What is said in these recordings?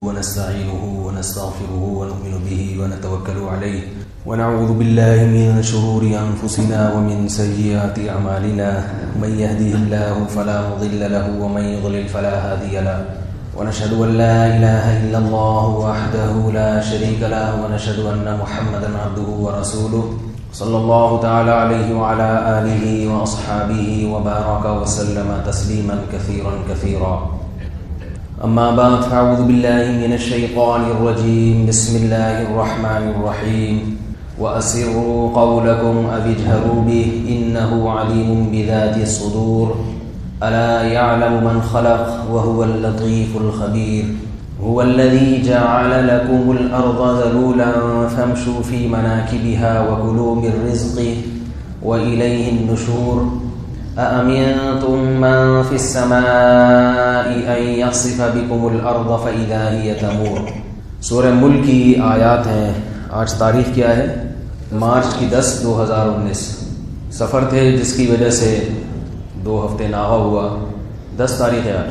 ونستعينه ونستغفره ونؤمن به ونتوكل عليه ونعوذ بالله من شرور أنفسنا ومن سيئات أعمالنا من يهده الله فلا مضل له ومن يضلل فلا هادي له ونشهد أن لا إله إلا الله وحده لا شريك له ونشهد أن محمدا عبده ورسوله صلى الله تعالى عليه وعلى آله وأصحابه وبارك وسلم تسليما كثيرا كثيرا. أما بعد فأعوذ بالله من الشيطان الرجيم. بسم الله الرحمن الرحيم. وأسروا قولكم أو اجهروا به إنه عليم بذات الصدور ألا يعلم من خلق وهو اللطيف الخبير. هو الذي جعل لكم الأرض ذلولا فامشوا في مناكبها وكلوا من رزقه وإليه النشور. أأمنتم من في السماء أن يخسف بكم الأرض فإذا هي تمور. سورہ ملک کی آیات ہیں. آج تاریخ کیا ہے؟ مارچ کی 10 2019. سفر تھے جس کی وجہ سے 2 ہفتے ناغہ ہوا. 10 تاریخ ہے آج.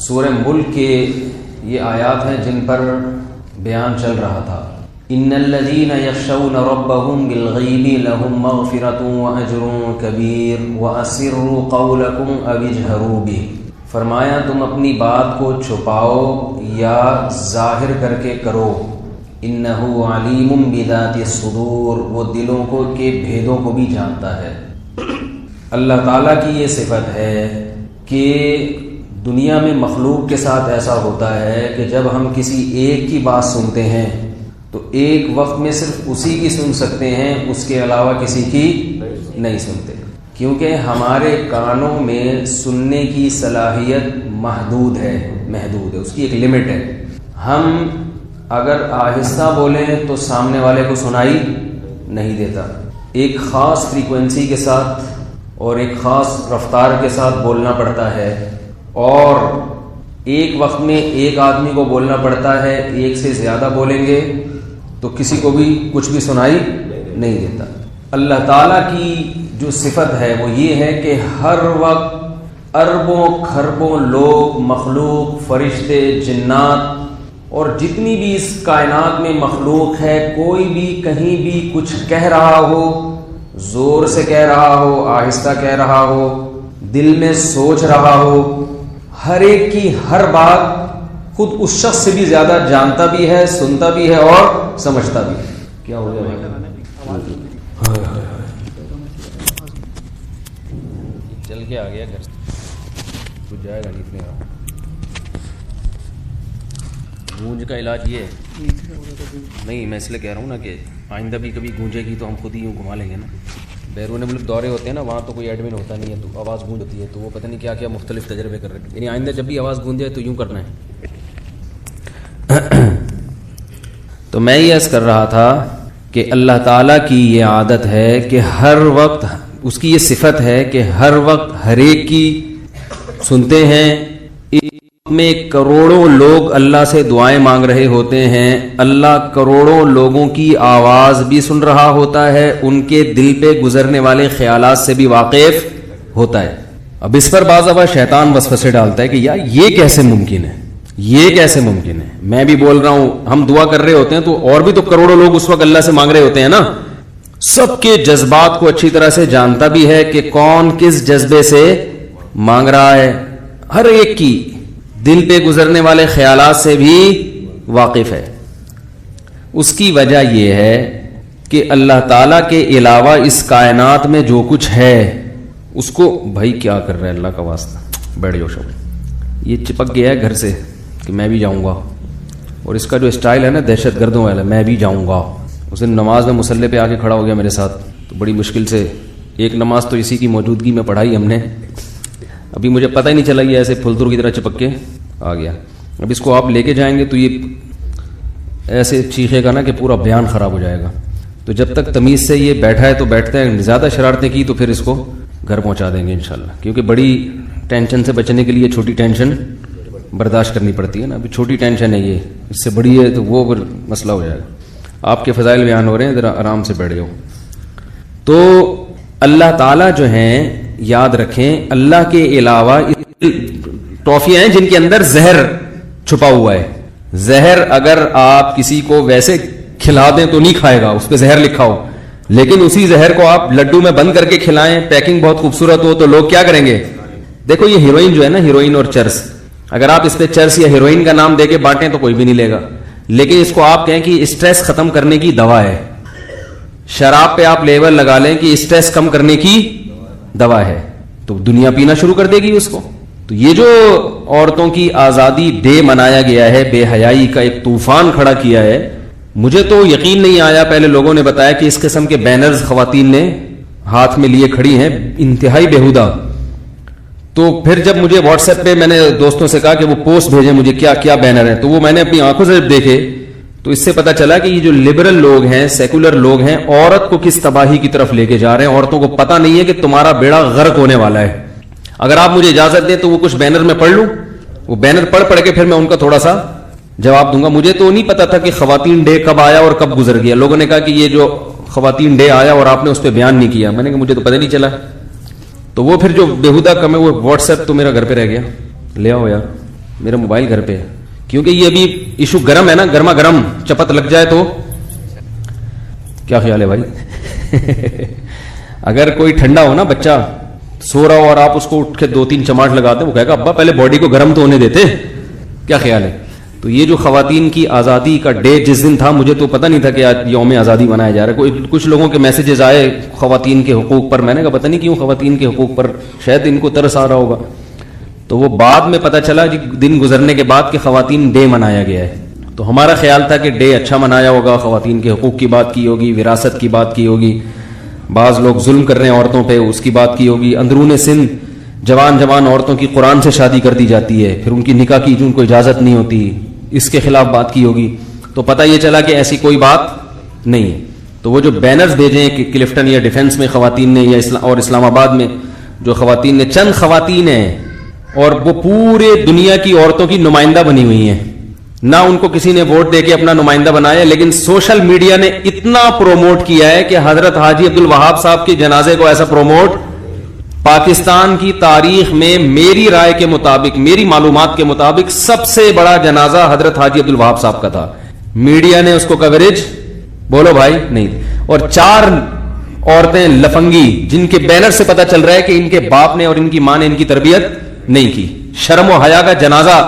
سورہ ملک کے یہ آیات ہیں جن پر بیان چل رہا تھا. ان الذين يخشون ربهم بالغيب لهم مغفرة واجر كبير واسروا قولكم او اجهروا به. فرمایا تم اپنی بات کو چھپاؤ یا ظاہر کر کے کرو. انه علیم بذات الصدور. وہ دلوں کو کے بھیدوں کو بھی جانتا ہے. اللہ تعالیٰ کی یہ صفت ہے کہ دنیا میں مخلوق کے ساتھ ایسا ہوتا ہے کہ جب ہم کسی ایک کی بات سنتے ہیں تو ایک وقت میں صرف اسی کی سن سکتے ہیں, اس کے علاوہ کسی کی نہیں سنتے, کیونکہ ہمارے کانوں میں سننے کی صلاحیت محدود ہے, اس کی ایک لمٹ ہے. ہم اگر آہستہ بولیں تو سامنے والے کو سنائی نہیں دیتا. ایک خاص فریکوینسی کے ساتھ اور ایک خاص رفتار کے ساتھ بولنا پڑتا ہے, اور ایک وقت میں ایک آدمی کو بولنا پڑتا ہے. ایک سے زیادہ بولیں گے تو کسی کو بھی کچھ بھی سنائی نہیں دیتا. اللہ تعالیٰ کی جو صفت ہے وہ یہ ہے کہ ہر وقت اربوں کھربوں لوگ, مخلوق, فرشتے, جنات اور جتنی بھی اس کائنات میں مخلوق ہے, کوئی بھی کہیں بھی کچھ کہہ رہا ہو, زور سے کہہ رہا ہو, آہستہ کہہ رہا ہو, دل میں سوچ رہا ہو, ہر ایک کی ہر بات خود اس شخص سے بھی زیادہ جانتا بھی ہے, سنتا بھی ہے اور سمجھتا بھی ہے. کیا ہو گیا بھائی؟ چل کے آ گیا گھر سے, کچھ جائے گا نہیں. گونج کا علاج یہ ہے نہیں, میں اس لیے کہہ رہا ہوں نا کہ آئندہ بھی کبھی گونجے گی تو ہم خود ہی یوں گھما لیں گے نا. بیرون ملک دورے ہوتے ہیں نا, وہاں تو کوئی ایڈمن ہوتا نہیں ہے, تو آواز گونج ہوتی ہے, تو وہ پتہ نہیں کیا کیا مختلف تجربے کر رہے ہیں. یعنی آئندہ جب بھی آواز گونجے تو یوں کرنا ہے. تو میں یہ عرض کر رہا تھا کہ اللہ تعالیٰ کی یہ عادت ہے کہ ہر وقت, اس کی یہ صفت ہے کہ ہر وقت ہر ایک کی سنتے ہیں. میں کروڑوں لوگ اللہ سے دعائیں مانگ رہے ہوتے ہیں, اللہ کروڑوں لوگوں کی آواز بھی سن رہا ہوتا ہے, ان کے دل پہ گزرنے والے خیالات سے بھی واقف ہوتا ہے. اب اس پر بعض دفعہ شیطان وسوسے ڈالتا ہے کہ یار یہ کیسے ممکن ہے, یہ کیسے ممکن ہے. میں بھی بول رہا ہوں, ہم دعا کر رہے ہوتے ہیں تو اور بھی تو کروڑوں لوگ اس وقت اللہ سے مانگ رہے ہوتے ہیں نا. سب کے جذبات کو اچھی طرح سے جانتا بھی ہے کہ کون کس جذبے سے مانگ رہا ہے, ہر ایک کی دل پہ گزرنے والے خیالات سے بھی واقف ہے. اس کی وجہ یہ ہے کہ اللہ تعالیٰ کے علاوہ اس کائنات میں جو کچھ ہے اس کو, بھائی کیا کر رہا ہے اللہ کا واسطہ, بیٹھ جاؤ شب. یہ چپک گیا ہے گھر سے کہ میں بھی جاؤں گا, اور اس کا جو اسٹائل ہے نا دہشت گردوں والا, میں بھی جاؤں گا. اس دن نماز میں مصلی پہ آ کے کھڑا ہو گیا میرے ساتھ, تو بڑی مشکل سے ایک نماز تو اسی کی موجودگی میں پڑھائی ہم نے. ابھی مجھے پتہ ہی نہیں چلا, یہ ایسے پھلتر کی طرح چپک کے آ گیا. اب اس کو آپ لے کے جائیں گے تو یہ ایسے چیخے گا نا کہ پورا بیان خراب ہو جائے گا. تو جب تک تمیز سے یہ بیٹھا ہے تو بیٹھتے ہیں, زیادہ شرارتیں کی تو پھر اس کو گھر پہنچا دیں گے انشاءاللہ, کیونکہ بڑی ٹینشن سے بچنے کے لیے چھوٹی ٹینشن برداشت کرنی پڑتی ہے نا. ابھی چھوٹی ٹینشن ہے, یہ اس سے بڑی ہے تو وہ مسئلہ ہو جائے گا. آپ کے فضائل بیان ہو رہے ہیں, ذرا آرام سے بیٹھ جاؤ. تو اللہ تعالیٰ جو ہیں, یاد رکھیں, اللہ کے علاوہ ٹافیاں ہیں جن کے اندر زہر چھپا ہوا ہے. زہر اگر آپ کسی کو ویسے کھلا دیں تو نہیں کھائے گا, اس پہ زہر لکھا ہو, لیکن اسی زہر کو آپ لڈو میں بند کر کے کھلائیں, پیکنگ بہت خوبصورت ہو, تو لوگ کیا کریں گے؟ دیکھو یہ ہیروئن جو ہے نا, ہیروئن اور چرس, اگر آپ اس پہ چرس یا ہیروئن کا نام دے کے بانٹیں تو کوئی بھی نہیں لے گا, لیکن اس کو آپ کہیں کہ اسٹریس ختم کرنے کی دوا ہے. شراب پہ آپ لیبل لگا لیں کہ اسٹریس کم کرنے کی دوا ہے, تو دنیا پینا شروع کر دے گی اس کو. تو یہ جو عورتوں کی آزادی ڈے منایا گیا ہے, بے حیائی کا ایک طوفان کھڑا کیا ہے, مجھے تو یقین نہیں آیا. پہلے لوگوں نے بتایا کہ اس قسم کے بینرز خواتین نے ہاتھ میں لیے کھڑی ہیں, انتہائی بےہودہ. تو پھر جب مجھے واٹس ایپ پہ میں نے دوستوں سے کہا کہ وہ پوسٹ بھیجیں مجھے کیا کیا بینر ہیں, تو وہ میں نے اپنی آنکھوں سے دیکھے, تو اس سے پتا چلا کہ یہ جو لبرل لوگ ہیں, سیکولر لوگ ہیں, عورت کو کس تباہی کی طرف لے کے جا رہے ہیں. عورتوں کو پتا نہیں ہے کہ تمہارا بیڑا غرق ہونے والا ہے. اگر آپ مجھے اجازت دیں تو وہ کچھ بینر میں پڑھ لوں, وہ بینر پڑھ کے پھر میں ان کا تھوڑا سا جواب دوں گا. مجھے تو نہیں پتا تھا کہ خواتین ڈے کب آیا اور کب گزر گیا. لوگوں نے کہا کہ یہ جو خواتین ڈے آیا اور آپ نے اس پہ بیان نہیں کیا. میں نے کہا مجھے تو پتہ نہیں چلا. تو وہ پھر جو بےہودہ کم ہے, وہ واٹس ایپ تو میرا گھر پہ رہ گیا, لے آؤ یار, میرا موبائل گھر پہ ہے, کیونکہ یہ ابھی ایشو گرم ہے نا, گرما گرم چپت لگ جائے تو کیا خیال ہے بھائی؟ اگر کوئی ٹھنڈا ہو نا, بچہ سو رہا ہو اور آپ اس کو اٹھ کے 2-3 چماٹ لگاتے, وہ کہے گا ابا پہلے باڈی کو گرم تو ہونے دیتے. کیا خیال ہے؟ تو یہ جو خواتین کی آزادی کا ڈے جس دن تھا, مجھے تو پتہ نہیں تھا کہ آج یوم آزادی منایا جا رہا ہے. کچھ لوگوں کے میسیجز آئے خواتین کے حقوق پر, میں نے کہا پتہ نہیں کیوں خواتین کے حقوق پر, شاید ان کو ترس آ رہا ہوگا. تو وہ بعد میں پتہ چلا جی دن گزرنے کے بعد کہ خواتین ڈے منایا گیا ہے. تو ہمارا خیال تھا کہ ڈے اچھا منایا ہوگا, خواتین کے حقوق کی بات کی ہوگی, وراثت کی بات کی ہوگی, بعض لوگ ظلم کر رہے ہیں عورتوں پہ اس کی بات کی ہوگی, اندرون سندھ جوان عورتوں کی قرآن سے شادی کر دی جاتی ہے, پھر ان کی نکاح کی ان کو اجازت نہیں ہوتی, اس کے خلاف بات کی ہوگی. تو پتہ یہ چلا کہ ایسی کوئی بات نہیں ہے. تو وہ جو بینرز بھیجے ہیں کہ کلفٹن یا ڈیفنس میں خواتین نے, یا اور اسلام آباد میں جو خواتین نے, چند خواتین ہیں اور وہ پورے دنیا کی عورتوں کی نمائندہ بنی ہوئی ہیں. نہ ان کو کسی نے ووٹ دے کے اپنا نمائندہ بنایا, لیکن سوشل میڈیا نے اتنا پروموٹ کیا ہے کہ حضرت حاجی عبد الوہاب صاحب کے جنازے کو ایسا پروموٹ پاکستان کی تاریخ میں میری رائے کے مطابق, میری معلومات کے مطابق سب سے بڑا جنازہ حضرت حاجی عبد الوہاب صاحب کا تھا. میڈیا نے اس کو کوریج بولو بھائی نہیں. اور 4 عورتیں لفنگی جن کے بینر سے پتا چل رہا ہے کہ ان کے باپ نے اور ان کی ماں نے ان کی تربیت نہیں کی, شرم و حیا کا جنازہ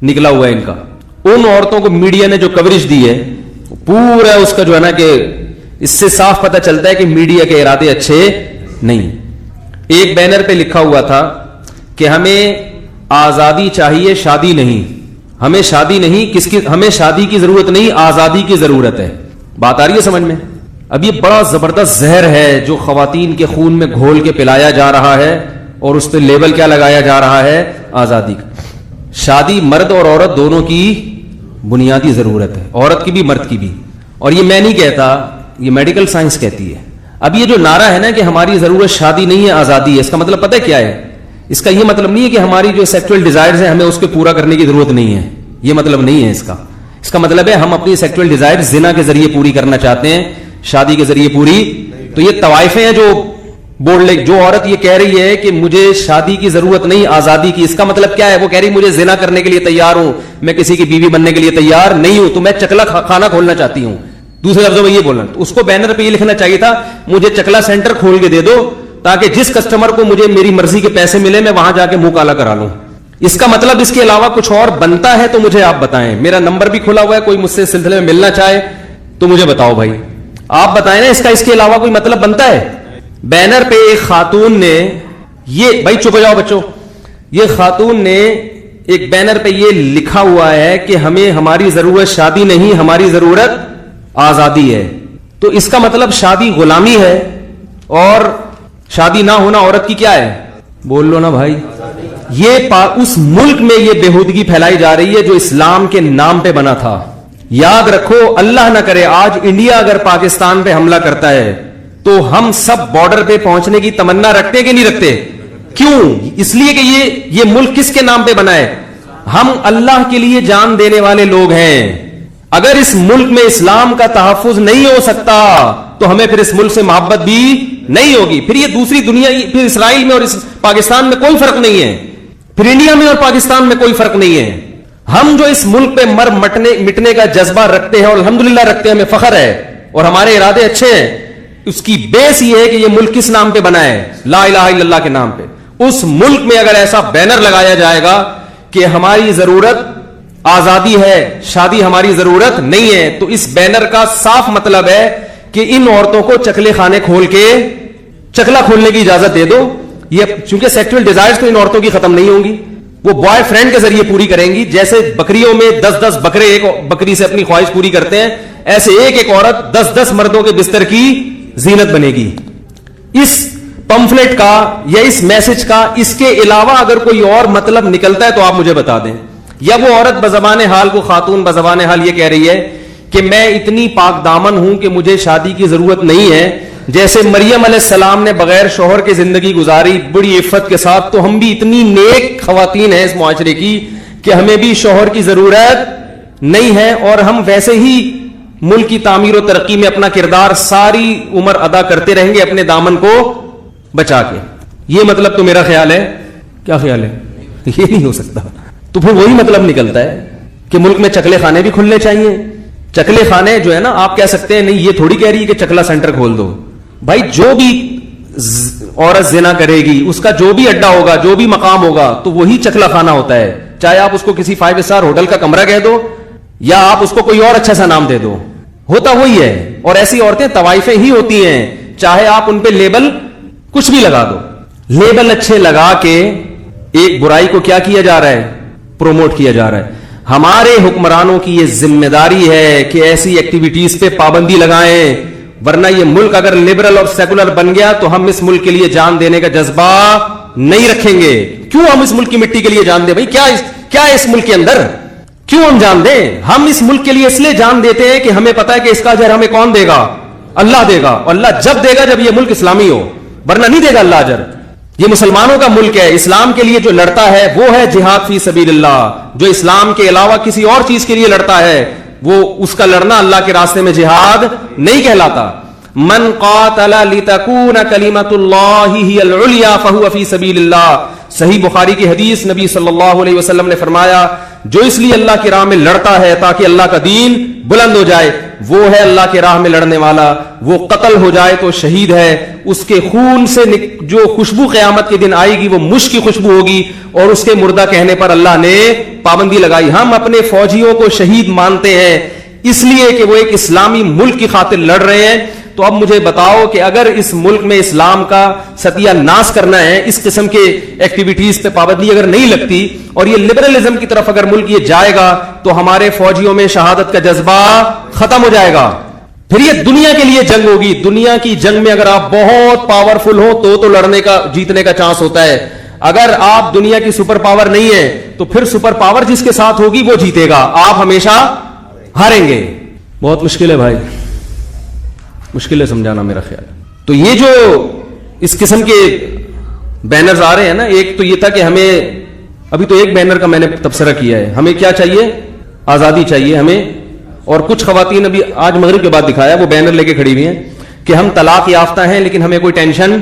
نکلا ہوا ہے ان کا. ان عورتوں کو میڈیا نے جو کوریج دی ہے پورا اس کا جو ہے نا کہ اس سے صاف پتا چلتا ہے کہ میڈیا کے ارادے اچھے نہیں. ایک بینر پہ لکھا ہوا تھا کہ ہمیں آزادی چاہیے, شادی نہیں. ہمیں شادی نہیں, ہمیں شادی کی ضرورت نہیں, آزادی کی ضرورت ہے. بات آ رہی ہے سمجھ میں؟ اب یہ بڑا زبردست زہر ہے جو خواتین کے خون میں گھول کے پلایا جا رہا ہے, اور اس پہ لیبل کیا لگایا جا رہا ہے؟ آزادی کا. شادی مرد اور عورت دونوں کی بنیادی ضرورت ہے, عورت کی بھی مرد کی بھی. اور یہ میں نہیں کہتا, یہ میڈیکل سائنس کہتی ہے. اب یہ جو نعرہ ہے نا کہ ہماری ضرورت شادی نہیں ہے آزادی ہے, اس کا مطلب پتہ کیا ہے؟ اس کا یہ مطلب نہیں ہے کہ ہماری جو سیکچوئل ڈیزائرز ہیں ہمیں اس کو پورا کرنے کی ضرورت نہیں ہے, یہ مطلب نہیں ہے اس کا. اس کا مطلب ہے ہم اپنی سیکچوئل ڈیزائر زنا کے ذریعے پوری کرنا چاہتے ہیں, شادی کے ذریعے پوری. تو یہ طوائفیں ہیں جو جو عورت یہ کہہ رہی ہے کہ مجھے شادی کی ضرورت نہیں آزادی کی, اس کا مطلب کیا ہے؟ وہ کہہ رہی مجھے زنا کرنے کے لیے تیار ہوں, میں کسی کی بیوی بننے کے لیے تیار نہیں ہوں, تو میں چکلا خانہ کھولنا چاہتی ہوں. دوسرے لفظوں میں یہ بولنا, تو اس کو بینر پہ یہ لکھنا چاہیے تھا مجھے چکلا سینٹر کھول کے دے دو تاکہ جس کسٹمر کو مجھے میری مرضی کے پیسے ملے میں وہاں جا کے منہ کالا کرا لوں. اس کا مطلب اس کے علاوہ کچھ اور بنتا ہے تو مجھے آپ بتائیں. میرا نمبر بھی کھلا ہوا ہے, کوئی مجھ سے اس سلسلے میں ملنا چاہے تو مجھے بتاؤ بھائی, آپ بتائیں نا اس کے علاوہ کوئی مطلب بنتا ہے؟ بینر پہ ایک خاتون نے یہ, بھائی چپ ہو جاؤ بچوں, یہ خاتون نے ایک بینر پہ یہ لکھا ہوا ہے کہ ہمیں ہماری ضرورت شادی نہیں, ہماری ضرورت آزادی ہے. تو اس کا مطلب شادی غلامی ہے اور شادی نہ ہونا عورت کی کیا ہے؟ بول لو نا بھائی. یہ اس ملک میں یہ بےہودگی پھیلائی جا رہی ہے جو اسلام کے نام پہ بنا تھا. یاد رکھو, اللہ نہ کرے آج انڈیا اگر پاکستان پہ حملہ کرتا ہے تو ہم سب بارڈر پہ پہنچنے کی تمنا رکھتے کہ نہیں رکھتے؟ کیوں؟ اس لیے کہ یہ ملک کس کے نام پہ بنا ہے؟ ہم اللہ کے لیے جان دینے والے لوگ ہیں. اگر اس ملک میں اسلام کا تحفظ نہیں ہو سکتا تو ہمیں پھر اس ملک سے محبت بھی نہیں ہوگی. پھر یہ دوسری دنیا, پھر اسرائیل میں اور پاکستان میں کوئی فرق نہیں ہے, پھر انڈیا میں اور پاکستان میں کوئی فرق نہیں ہے. ہم جو اس ملک پہ مٹنے کا جذبہ رکھتے ہیں اور الحمدللہ رکھتے ہیں, ہمیں فخر ہے اور ہمارے ارادے اچھے ہیں, اس کی بیس یہ ہے کہ یہ ملک کس نام پہ بنا ہے؟ لا الہ الا اللہ کے نام پہ. اس ملک میں اگر ایسا بینر لگایا جائے گا کہ ہماری ضرورت آزادی ہے, شادی ہماری ضرورت نہیں ہے, تو اس بینر کا صاف مطلب ہے کہ ان عورتوں کو چکلے خانے کھول کے چکلا کھولنے کی اجازت دے دو. یہ چونکہ سیکچوئل ڈیزائرز تو ان عورتوں کی ختم نہیں ہوں گی, وہ بوائے فرینڈ کے ذریعے پوری کریں گی. جیسے بکریوں میں 10 بکرے ایک بکری سے اپنی خواہش پوری کرتے ہیں, ایسے ایک عورت 10 مردوں کے بستر کی زینت بنے گی. اس پمفلٹ کا یا اس میسج کا اس کے علاوہ اگر کوئی اور مطلب نکلتا ہے تو آپ مجھے بتا دیں. یا وہ عورت بزبان حال کو خاتون بزبان حال یہ کہہ رہی ہے کہ میں اتنی پاک دامن ہوں کہ مجھے شادی کی ضرورت نہیں ہے, جیسے مریم علیہ السلام نے بغیر شوہر کے زندگی گزاری بڑی عفت کے ساتھ, تو ہم بھی اتنی نیک خواتین ہیں اس معاشرے کی کہ ہمیں بھی شوہر کی ضرورت نہیں ہے, اور ہم ویسے ہی ملک کی تعمیر و ترقی میں اپنا کردار ساری عمر ادا کرتے رہیں گے اپنے دامن کو بچا کے. یہ مطلب تو میرا خیال ہے. کیا خیال ہے؟ یہ نہیں ہو سکتا. تو پھر وہی مطلب نکلتا ہے کہ ملک میں چکلے خانے بھی کھلنے چاہیے. چکلے خانے جو ہے نا, آپ کہہ سکتے ہیں نہیں یہ تھوڑی کہہ رہی ہے کہ چکلا سینٹر کھول دو. بھائی جو بھی عورت زنا کرے گی, اس کا جو بھی اڈا ہوگا, جو بھی مقام ہوگا, تو وہی چکلا خانہ ہوتا ہے. چاہے آپ اس کو کسی 5 اسٹار ہوٹل کا کمرہ کہہ دو یا آپ اس کو کوئی اور اچھا سا نام دے دو, ہوتا وہی ہے. اور ایسی عورتیں طوائفیں ہی ہوتی ہیں, چاہے آپ ان پہ لیبل کچھ بھی لگا دو. لیبل اچھے لگا کے ایک برائی کو کیا کیا جا رہا ہے؟ پروموٹ کیا جا رہا ہے. ہمارے حکمرانوں کی یہ ذمہ داری ہے کہ ایسی ایکٹیویٹیز پہ پابندی لگائیں, ورنہ یہ ملک اگر لبرل اور سیکولر بن گیا تو ہم اس ملک کے لیے جان دینے کا جذبہ نہیں رکھیں گے. کیوں ہم اس ملک کی مٹی کے لیے جان دیں؟ بھائی کیا ہے اس ملک کے اندر؟ کیوں ہم جان دیں؟ ہم اس ملک کے لیے اس لیے جان دیتے ہیں کہ ہمیں پتا ہے کہ اس کا اجر ہمیں کون دے گا؟ اللہ دے گا. اور اللہ جب دے گا جب یہ ملک اسلامی ہو, ورنہ نہیں دے گا اللہ اجر. یہ مسلمانوں کا ملک ہے. اسلام کے لیے جو لڑتا ہے وہ ہے جہاد فی سبیل اللہ. جو اسلام کے علاوہ کسی اور چیز کے لیے لڑتا ہے وہ اس کا لڑنا اللہ کے راستے میں جہاد نہیں کہلاتا. من قاتل لتکون کلمۃ اللہ ہی العلیٰ فہو فی سبیل اللہ. صحیح بخاری کی حدیث, نبی صلی اللہ علیہ وسلم نے فرمایا جو اس لیے اللہ کی راہ میں لڑتا ہے تاکہ اللہ کا دین بلند ہو جائے, وہ ہے اللہ کے راہ میں لڑنے والا. وہ قتل ہو جائے تو شہید ہے. اس کے خون سے جو خوشبو قیامت کے دن آئے گی وہ مشک کی خوشبو ہوگی, اور اس کے مردہ کہنے پر اللہ نے پابندی لگائی. ہم اپنے فوجیوں کو شہید مانتے ہیں اس لیے کہ وہ ایک اسلامی ملک کی خاطر لڑ رہے ہیں. تو اب مجھے بتاؤ کہ اگر اس ملک میں اسلام کا ستیہ ناش کرنا ہے, اس قسم کے ایکٹیویٹیز پہ پابندی اگر نہیں لگتی اور یہ لبرلزم کی طرف اگر ملک یہ جائے گا تو ہمارے فوجیوں میں شہادت کا جذبہ ختم ہو جائے گا. پھر یہ دنیا کے لیے جنگ ہوگی. دنیا کی جنگ میں اگر آپ بہت پاورفل ہو تو لڑنے کا جیتنے کا چانس ہوتا ہے. اگر آپ دنیا کی سپر پاور نہیں ہے تو پھر سپر پاور جس کے ساتھ ہوگی وہ جیتے گا, آپ ہمیشہ ہاریں گے. بہت مشکل ہے بھائی, مشکل ہے سمجھانا میرا خیال. تو یہ جو اس قسم کے بینرز آ رہے ہیں نا, ایک تو یہ تھا کہ ہمیں ابھی تو ایک بینر کا میں نے تبصرہ کیا ہے, ہمیں کیا چاہیے؟ آزادی چاہیے ہمیں. اور کچھ خواتین ابھی آج مغرب کے بعد دکھایا وہ بینر لے کے کھڑی ہوئی ہیں کہ ہم طلاق یافتہ ہیں لیکن ہمیں کوئی ٹینشن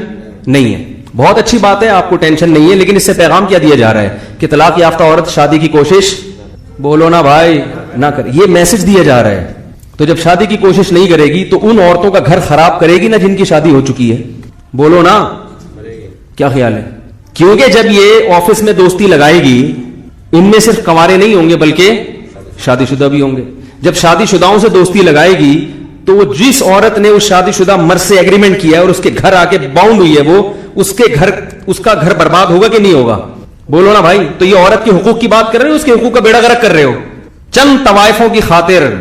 نہیں ہے. بہت اچھی بات ہے, آپ کو ٹینشن نہیں ہے, لیکن اس سے پیغام کیا دیا جا رہا ہے کہ طلاق یافتہ عورت شادی کی کوشش, بولو نا بھائی, نہ کرے. یہ میسج دیا جا رہا ہے. تو جب شادی کی کوشش نہیں کرے گی تو ان عورتوں کا گھر خراب کرے گی نا جن کی شادی ہو چکی ہے. بولو نا, کیا خیال ہے؟ کیونکہ جب یہ آفس میں دوستی لگائے گی, ان میں صرف کنوارے نہیں ہوں گے بلکہ شادی شدہ بھی ہوں گے. جب شادی شدہوں سے دوستی لگائے گی تو وہ جس عورت نے اس شادی شدہ مرد سے ایگریمنٹ کیا ہے اور اس کے گھر آ کے باؤنڈ ہوئی ہے, وہ اس کا گھر برباد ہوگا کہ نہیں ہوگا؟ بولو نا بھائی. تو یہ عورت کے حقوق کی بات کر رہے ہو, اس کے حقوق کا بیڑا غرق کر رہے ہو. چند طوائفوں کی خاطر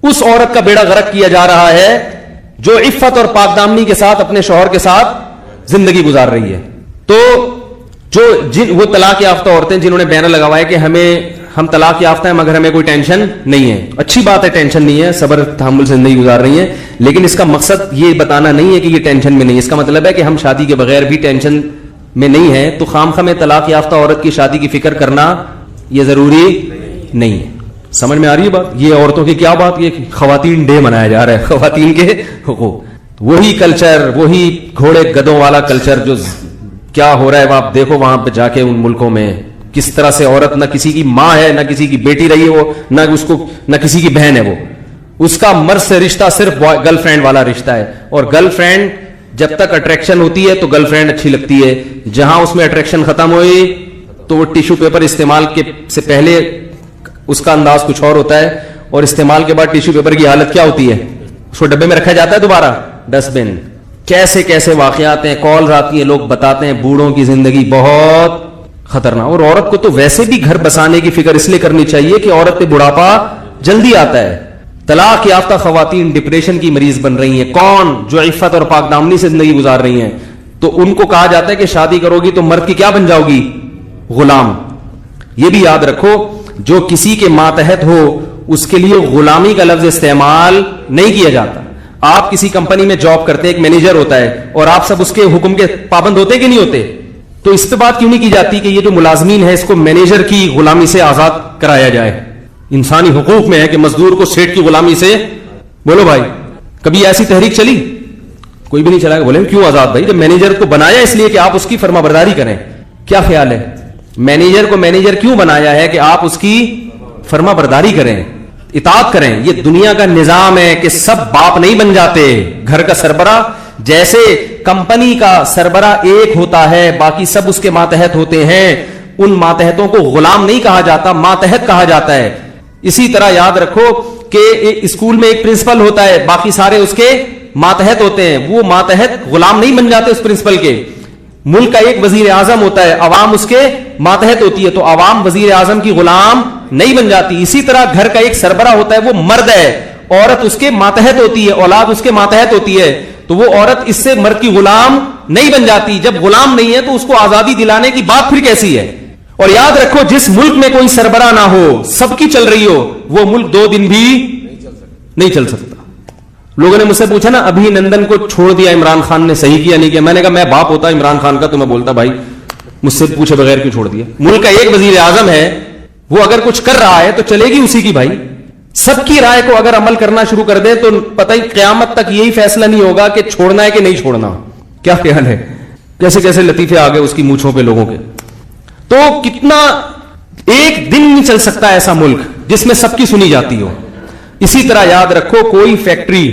اس عورت کا بیڑا غرق کیا جا رہا ہے جو عفت اور پاکدامنی کے ساتھ اپنے شوہر کے ساتھ زندگی گزار رہی ہے. تو وہ طلاق یافتہ عورتیں جنہوں نے بینر لگا ہوا ہے کہ ہم طلاق یافتہ ہیں مگر ہمیں کوئی ٹینشن نہیں ہے. اچھی بات ہے, ٹینشن نہیں ہے, صبر تحمل سے زندگی گزار رہی ہیں, لیکن اس کا مقصد یہ بتانا نہیں ہے کہ یہ ٹینشن میں نہیں. اس کا مطلب ہے کہ ہم شادی کے بغیر بھی ٹینشن میں نہیں ہیں, تو خام میں طلاق یافتہ عورت کی شادی کی فکر کرنا یہ ضروری نہیں ہے. سمجھ میں آ رہی ہے بات؟ یہ عورتوں کی کیا بات, یہ خواتین ڈے منایا جا رہا ہے, خواتین کے حقوق. وہی کلچر, وہی گھوڑے گدوں والا کلچر جو کیا ہو رہا ہے, آپ دیکھو وہاں پہ جا کے ان ملکوں میں کس طرح سے عورت نہ کسی کی ماں ہے, نہ کسی کی بیٹی رہی ہے وہ, نہ کسی کی بہن ہے وہ. اس کا مرد سے رشتہ صرف گرل فرینڈ والا رشتہ ہے, اور گرل فرینڈ جب تک اٹریکشن ہوتی ہے تو گرل فرینڈ اچھی لگتی ہے, جہاں اس میں اٹریکشن ختم ہوئی تو وہ ٹیشو پیپر استعمال کے سے پہلے اس کا انداز کچھ اور ہوتا ہے, اور استعمال کے بعد ٹیشو پیپر کی حالت کیا ہوتی ہے, اس کو ڈبے میں رکھا جاتا ہے دوبارہ ڈسٹ بن. کیسے کیسے واقعات ہیں, کالز آتی ہیں, لوگ بتاتے ہیں بوڑھوں کی زندگی بہت خطرناک. اور عورت کو تو ویسے بھی گھر بسانے کی فکر اس لیے کرنی چاہیے کہ عورت پہ بڑھاپا جلدی آتا ہے. طلاق یافتہ خواتین ڈپریشن کی مریض بن رہی ہیں, کون جو عفت اور پاک دامنی سے زندگی گزار رہی ہیں, تو ان کو کہا جاتا ہے کہ شادی کرو گی تو مرد کی کیا بن جاؤ گی, غلام. یہ بھی یاد رکھو جو کسی کے ماتحت ہو اس کے لیے غلامی کا لفظ استعمال نہیں کیا جاتا. آپ کسی کمپنی میں جاب کرتے, ایک مینیجر ہوتا ہے, اور آپ سب اس کے حکم کے پابند ہوتے کہ نہیں ہوتے, تو اس پہ بات کیوں نہیں کی جاتی کہ یہ جو ملازمین ہے اس کو مینیجر کی غلامی سے آزاد کرایا جائے. انسانی حقوق میں ہے کہ مزدور کو سیٹ کی غلامی سے, بولو بھائی کبھی ایسی تحریک چلی؟ کوئی بھی نہیں چلا. بولے کیوں آزاد بھائی, جب مینیجر کو بنایا اس لیے کہ آپ اس کی فرما برداری کریں. کیا خیال ہے, مینیجر کو مینیجر کیوں بنایا ہے کہ آپ اس کی فرما برداری کریں, اطاعت کریں. یہ دنیا کا نظام ہے کہ سب باپ نہیں بن جاتے. گھر کا سربراہ جیسے کمپنی کا سربراہ ایک ہوتا ہے, باقی سب اس کے ماتحت ہوتے ہیں, ان ماتحتوں کو غلام نہیں کہا جاتا, ماتحت کہا جاتا ہے. اسی طرح یاد رکھو کہ اسکول میں ایک پرنسپل ہوتا ہے, باقی سارے اس کے ماتحت ہوتے ہیں, وہ ماتحت غلام نہیں بن جاتے اس پرنسپل کے. ملک کا ایک وزیر اعظم ہوتا ہے, عوام اس کے ماتحت ہوتی ہے, تو عوام وزیر اعظم کی غلام نہیں بن جاتی. اسی طرح گھر کا ایک سربراہ ہوتا ہے, وہ مرد ہے, عورت اس کے ماتحت ہوتی ہے, اولاد اس کے ماتحت ہوتی ہے, تو وہ عورت اس سے مرد کی غلام نہیں بن جاتی. جب غلام نہیں ہے تو اس کو آزادی دلانے کی بات پھر کیسی ہے. اور یاد رکھو جس ملک میں کوئی سربراہ نہ ہو, سب کی چل رہی ہو, وہ ملک 2 دن بھی نہیں چل سکتا. لوگوں نے مجھ سے پوچھا نا ابھی نندن کو چھوڑ دیا عمران خان نے, صحیح کیا نہیں کیا؟ میں نے کہا میں باپ ہوتا عمران خان کا تو میں بولتا بھائی مجھ سے پوچھے بغیر کیوں چھوڑ دیا. ملک کا ایک وزیر اعظم ہے, وہ اگر کچھ کر رہا ہے تو چلے گی اسی کی بھائی. سب کی رائے کو اگر عمل کرنا شروع کر دیں تو پتہ ہی قیامت تک یہی فیصلہ نہیں ہوگا کہ چھوڑنا ہے کہ نہیں چھوڑنا. کیا خیال ہے؟ کیسے کیسے لطیفے آ گئے اس کی مونچھوں پہ لوگوں کے. تو کتنا ایک دن نہیں چل سکتا ایسا ملک جس میں سب کی سنی جاتی ہو. اسی طرح یاد رکھو کوئی فیکٹری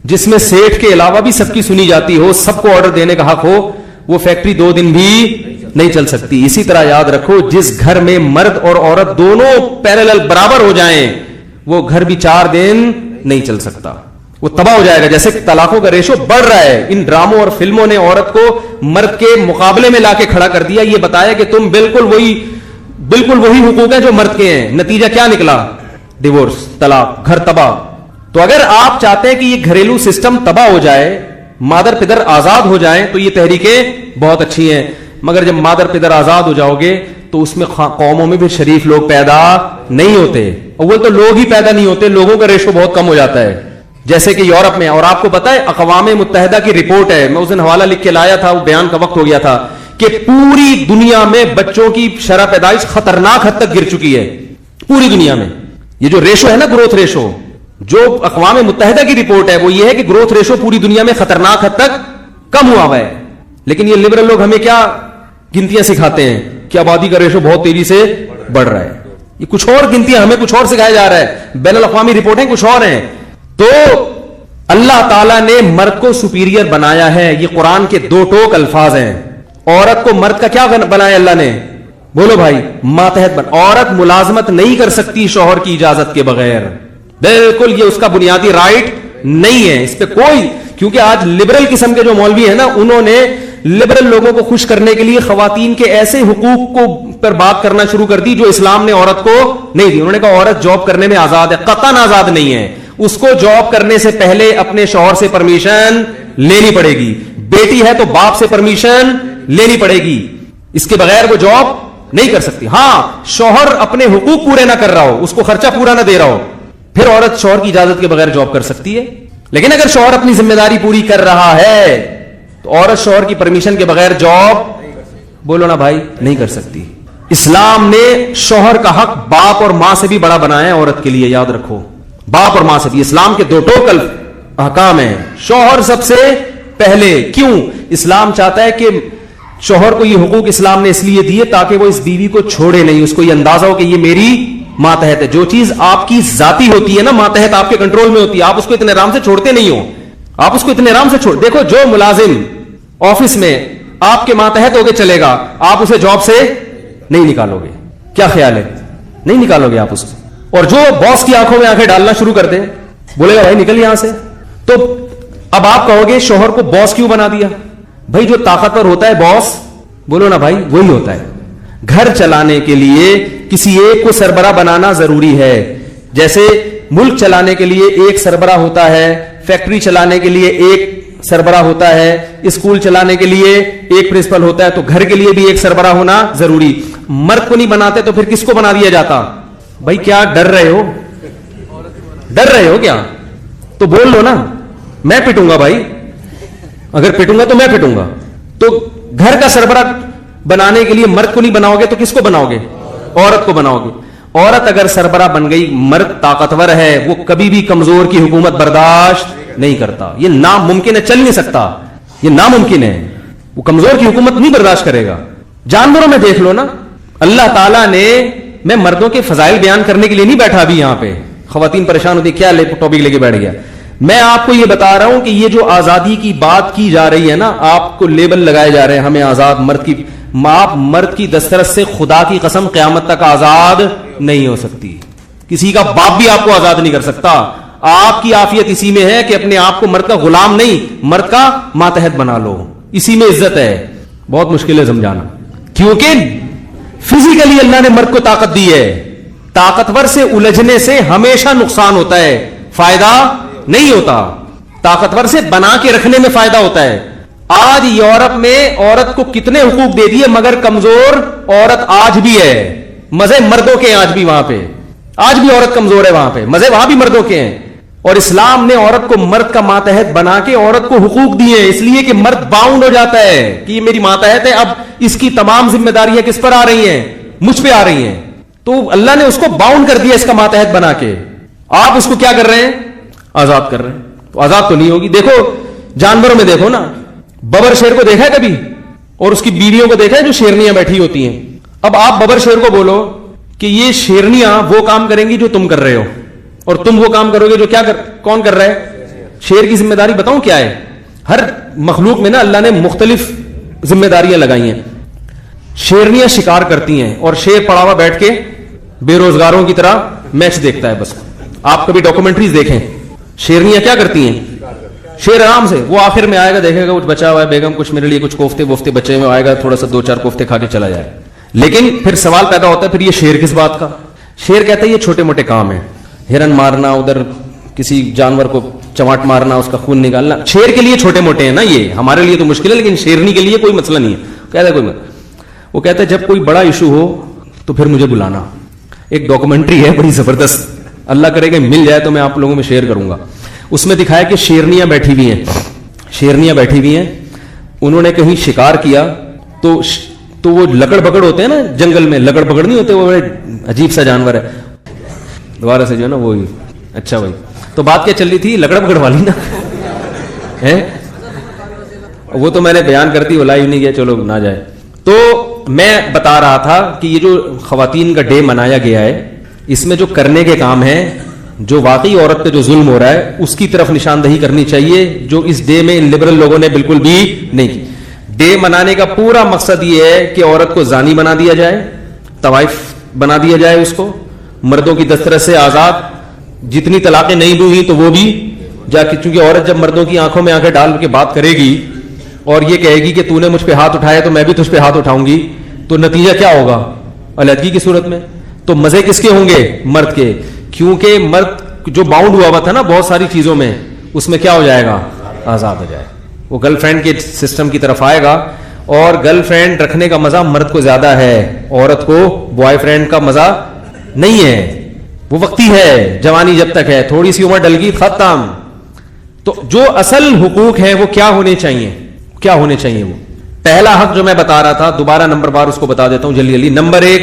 جس میں سیٹ کے علاوہ بھی سب کی سنی جاتی ہو, سب کو آرڈر دینے کا حق ہو, وہ فیکٹری 2 دن بھی نہیں چل سکتی. اسی طرح یاد رکھو جس گھر میں مرد اور عورت دونوں پیرالل برابر ہو جائیں وہ گھر بھی 4 دن نہیں چل سکتا, وہ تباہ ہو جائے گا. جیسے طلاقوں کا ریشو بڑھ رہا ہے, ان ڈراموں اور فلموں نے عورت کو مرد کے مقابلے میں لا کے کھڑا کر دیا, یہ بتایا کہ تم بالکل وہی حقوق ہیں جو مرد کے ہیں. نتیجہ کیا نکلا؟ ڈیورس, طلاق, گھر تباہ. تو اگر آپ چاہتے ہیں کہ یہ گھریلو سسٹم تباہ ہو جائے, مادر پدر آزاد ہو جائیں, تو یہ تحریکیں بہت اچھی ہیں. مگر جب مادر پدر آزاد ہو جاؤ گے تو اس میں قوموں میں بھی شریف لوگ پیدا نہیں ہوتے. اول تو لوگ ہی پیدا نہیں ہوتے, لوگوں کا ریشو بہت کم ہو جاتا ہے. جیسے کہ یورپ میں, اور آپ کو پتا ہے اقوام متحدہ کی رپورٹ ہے, میں اس دن حوالہ لکھ کے لایا تھا, وہ بیان کا وقت ہو گیا تھا, کہ پوری دنیا میں بچوں کی شرح پیدائش خطرناک حد تک گر چکی ہے. پوری دنیا میں یہ جو ریشو ہے نا, گروتھ ریشو, جو اقوام متحدہ کی رپورٹ ہے وہ یہ ہے کہ گروتھ ریشو پوری دنیا میں خطرناک حد تک کم ہوا ہوا ہے. لیکن یہ لبرل لوگ ہمیں کیا گنتیاں سکھاتے ہیں کہ آبادی کا ریشو بہت تیزی سے بڑھ رہا ہے. یہ کچھ اور گنتیاں, ہمیں کچھ اور سکھایا جا رہا ہے, بین الاقوامی رپورٹیں کچھ اور ہیں. تو اللہ تعالیٰ نے مرد کو سپیریئر بنایا ہے. یہ قرآن کے 2 ٹوک الفاظ ہیں. عورت کو مرد کا کیا بنایا اللہ نے؟ بولو بھائی, ماتحت بن. عورت ملازمت نہیں کر سکتی شوہر کی اجازت کے بغیر, بالکل یہ اس کا بنیادی رائٹ نہیں ہے. اس پہ کوئی, کیونکہ آج لبرل قسم کے جو مولوی ہیں نا, انہوں نے لبرل لوگوں کو خوش کرنے کے لیے خواتین کے ایسے حقوق کو پر بات کرنا شروع کر دی جو اسلام نے عورت کو نہیں دی. انہوں نے کہا عورت جاب کرنے میں آزاد ہے. قطعاً آزاد نہیں ہے. اس کو جاب کرنے سے پہلے اپنے شوہر سے پرمیشن لینی پڑے گی. بیٹی ہے تو باپ سے پرمیشن لینی پڑے گی, اس کے بغیر وہ جاب نہیں کر سکتی. ہاں, شوہر اپنے حقوق پورے نہ کر رہا ہو, اس کو خرچہ پورا نہ دے رہا ہو, پھر عورت شوہر کی اجازت کے بغیر جاب کر سکتی ہے. لیکن اگر شوہر اپنی ذمہ داری پوری کر رہا ہے تو عورت شوہر کی پرمیشن کے بغیر جاب, بولو نا بھائی, نہیں کر سکتی. اسلام نے شوہر کا حق باپ اور ماں سے بھی بڑا بنایا ہے عورت کے لیے, یاد رکھو, باپ اور ماں سے بھی. اسلام کے 2 ٹوکل احکام ہیں. شوہر سب سے پہلے. کیوں؟ اسلام چاہتا ہے کہ شوہر کو یہ حقوق اسلام نے اس لیے دیے تاکہ وہ اس بیوی کو چھوڑے نہیں, اس کو یہ اندازہ ہو کہ یہ میری ماتحت ہے. جو چیز آپ کی ذاتی ہوتی ہے نا, ماتحت آپ کے کنٹرول میں ہوتی ہے, آپ اس کو اتنے آرام سے چھوڑتے نہیں ہو, آپ اس کو اتنے آرام سے چھوڑ. دیکھو جو ملازم آفس میں آپ کے ماتحت ہو کے چلے گا, آپ اسے جاب سے نہیں نکالو گے. کیا خیال ہے؟ نہیں نکالو گے آپ اس کو. اور جو باس کی آنکھوں میں آنکھیں ڈالنا شروع کر دے, بولے گا بھائی نکل یہاں سے, تو اب آپ کہو گے شوہر کو باس کیوں بنا دیا؟ بھائی جو طاقتور ہوتا ہے باس, بولو نا بھائی, وہی ہوتا ہے. گھر چلانے کے لیے کسی ایک کو سربراہ بنانا ضروری ہے. جیسے ملک چلانے کے لیے ایک سربراہ ہوتا ہے, فیکٹری چلانے کے لیے ایک سربراہ ہوتا ہے, اسکول چلانے کے لیے ایک پرنسپل ہوتا ہے, تو گھر کے لیے بھی ایک سربراہ ہونا ضروری. مرد کو نہیں بناتے تو پھر کس کو بنا دیا جاتا؟ بھائی کیا ڈر رہے ہو؟ ڈر رہے ہو کیا؟ تو بول لو نا, میں پٹوں گا بھائی, اگر پٹوں گا تو میں پٹوں گا. تو گھر کا سربراہ بنانے کے لیے مرد کو نہیں بناؤ گے تو کس کو بناؤ گے؟ عورت کو بناؤ گے. عورت اگر سربراہ بن گئی, مرد طاقتور ہے, وہ کبھی بھی کمزور کی حکومت برداشت نہیں کرتا. یہ ناممکن ہے, چل نہیں سکتا, یہ ناممکن ہے. وہ کمزور کی حکومت نہیں برداشت کرے گا. جانوروں میں دیکھ لو نا, اللہ تعالیٰ نے, میں مردوں کے فضائل بیان کرنے کے لیے نہیں بیٹھا ابھی یہاں پہ, خواتین پریشان ہوتی کیا ٹاپک لے کے بیٹھ گیا. میں آپ کو یہ بتا رہا ہوں کہ یہ جو آزادی کی بات کی جا رہی ہے نا, آپ کو لیبل لگائے جا رہے ہیں ہمیں آزاد, مرد کی, آپ مرد کی دسترس سے خدا کی قسم قیامت تک آزاد نہیں ہو سکتی. کسی کا باپ بھی آپ کو آزاد نہیں کر سکتا. آپ کی عافیت اسی میں ہے کہ اپنے آپ کو مرد کا غلام نہیں, مرد کا ماتحت بنا لو, اسی میں عزت ہے. بہت مشکل ہے سمجھانا, کیونکہ فزیکلی اللہ نے مرد کو طاقت دی ہے. طاقتور سے الجھنے سے ہمیشہ نقصان ہوتا ہے, فائدہ نہیں ہوتا. طاقتور سے بنا کے رکھنے میں فائدہ ہوتا ہے. آج یورپ میں عورت کو کتنے حقوق دے دیے, مگر کمزور عورت آج بھی ہے. مزے مردوں کے ہیں آج بھی وہاں پہ, آج بھی عورت کمزور ہے وہاں پہ, مزے وہاں بھی مردوں کے ہیں. اور اسلام نے عورت کو مرد کا ماتحت بنا کے عورت کو حقوق دیے ہیں, اس لیے کہ مرد باؤنڈ ہو جاتا ہے کہ یہ میری ماتحت ہے, اب اس کی تمام ذمہ داریاں کس پر آ رہی ہیں؟ مجھ پہ آ رہی ہیں. تو اللہ نے اس کو باؤنڈ کر دیا اس کا ماتحت بنا کے. آپ اس کو کیا کر رہے ہیں؟ آزاد کر رہے ہیں. تو آزاد تو نہیں ہوگی. دیکھو جانوروں میں دیکھو نا, ببر شیر کو دیکھا ہے کبھی؟ اور اس کی بیویوں کو دیکھا ہے جو شیرنیاں بیٹھی ہوتی ہیں. اب آپ ببر شیر کو بولو کہ یہ شیرنیاں وہ کام کریں گی جو تم کر رہے ہو, اور تم وہ کام کرو گے جو کون کر رہا ہے؟ شیر کی ذمہ داری بتاؤں کیا ہے؟ ہر مخلوق میں نا اللہ نے مختلف ذمہ داریاں لگائی ہیں. شیرنیاں شکار کرتی ہیں اور شیر پڑا ہوا بیٹھ کے بے روزگاروں کی طرح میچ دیکھتا ہے بس. آپ کبھی ڈاکومنٹریز دیکھیں, شیرنیاں کیا کرتی ہیں؟ شیر آرام سے, وہ آخر میں آئے گا, دیکھے گا کچھ بچا ہوا ہے, بیگم کچھ میرے لیے کچھ کوفتے وفتے بچے میں, آئے گا تھوڑا سا 2-4 کوفتے کھا کے چلا جائے. لیکن پھر سوال پیدا ہوتا ہے پھر یہ شیر کس بات کا؟ شیر کہتا ہے یہ چھوٹے موٹے کام ہیں, ہرن مارنا, ادھر کسی جانور کو چماٹ مارنا, اس کا خون نکالنا, شیر کے لیے چھوٹے موٹے ہیں نا, یہ ہمارے لیے تو مشکل ہے, لیکن شیرنی کے لیے کوئی مسئلہ نہیں ہے. کہتا ہے کوئی وہ کہتا ہے جب کوئی بڑا ایشو ہو تو پھر مجھے بلانا. ایک ڈاکومنٹری ہے بڑی زبردست, اللہ کرے گا مل جائے تو میں آپ لوگوں میں شیئر کروں گا. اس میں دکھایا کہ شیرنیاں بیٹھی ہوئی ہیں, شیرنیاں بیٹھی ہوئی ہیں, انہوں نے کہیں شکار کیا تو وہ لکڑ بکڑ ہوتے ہیں نا جنگل میں, لکڑ بکڑ نہیں ہوتے, وہ بڑے عجیب سا جانور ہے. دوبارہ سے جو ہے نا وہی, اچھا بھائی, تو بات کیا چل رہی تھی؟ لکڑ بکڑ والی نا ہے, وہ تو میں نے بیان کرتی, وہ لائیو نہیں گیا, چلو نہ جائے. تو میں بتا رہا تھا کہ یہ جو خواتین کا ڈے منایا گیا ہے, اس میں جو کرنے کے کام ہیں, جو واقعی عورت پہ جو ظلم ہو رہا ہے اس کی طرف نشاندہی کرنی چاہیے, جو اس ڈے میں ان لبرل لوگوں نے بالکل بھی نہیں کی. ڈے منانے کا پورا مقصد یہ ہے کہ عورت کو زانی بنا دیا جائے, طوائف بنا دیا جائے, اس کو مردوں کی دسترس سے آزاد. جتنی طلاقیں نہیں ہوئی تو وہ بھی جا کے, چونکہ عورت جب مردوں کی آنکھوں میں آنکھیں ڈال کے بات کرے گی اور یہ کہے گی کہ تو نے مجھ پہ ہاتھ اٹھایا تو میں بھی تجھ پہ ہاتھ اٹھاؤں گی, تو نتیجہ کیا ہوگا؟ علیحدگی کی صورت میں. تو مزے کس کے ہوں گے؟ مرد کے, کیونکہ مرد جو باؤنڈ ہوا تھا نا بہت ساری چیزوں میں, اس میں کیا ہو جائے گا؟ آزاد ہو جائے. وہ گرل فرینڈ کے سسٹم کی طرف آئے گا, اور گرل فرینڈ رکھنے کا مزہ مرد کو زیادہ ہے, عورت کو بوائے فرینڈ کا مزہ نہیں ہے. وہ وقتی ہے, جوانی جب تک ہے, تھوڑی سی عمر ڈل گئی ختم. تو جو اصل حقوق ہیں وہ کیا ہونے چاہیے؟ کیا ہونے چاہیے؟ وہ پہلا حق جو میں بتا رہا تھا, دوبارہ نمبر بار اس کو بتا دیتا ہوں جلدی جلدی. نمبر 1,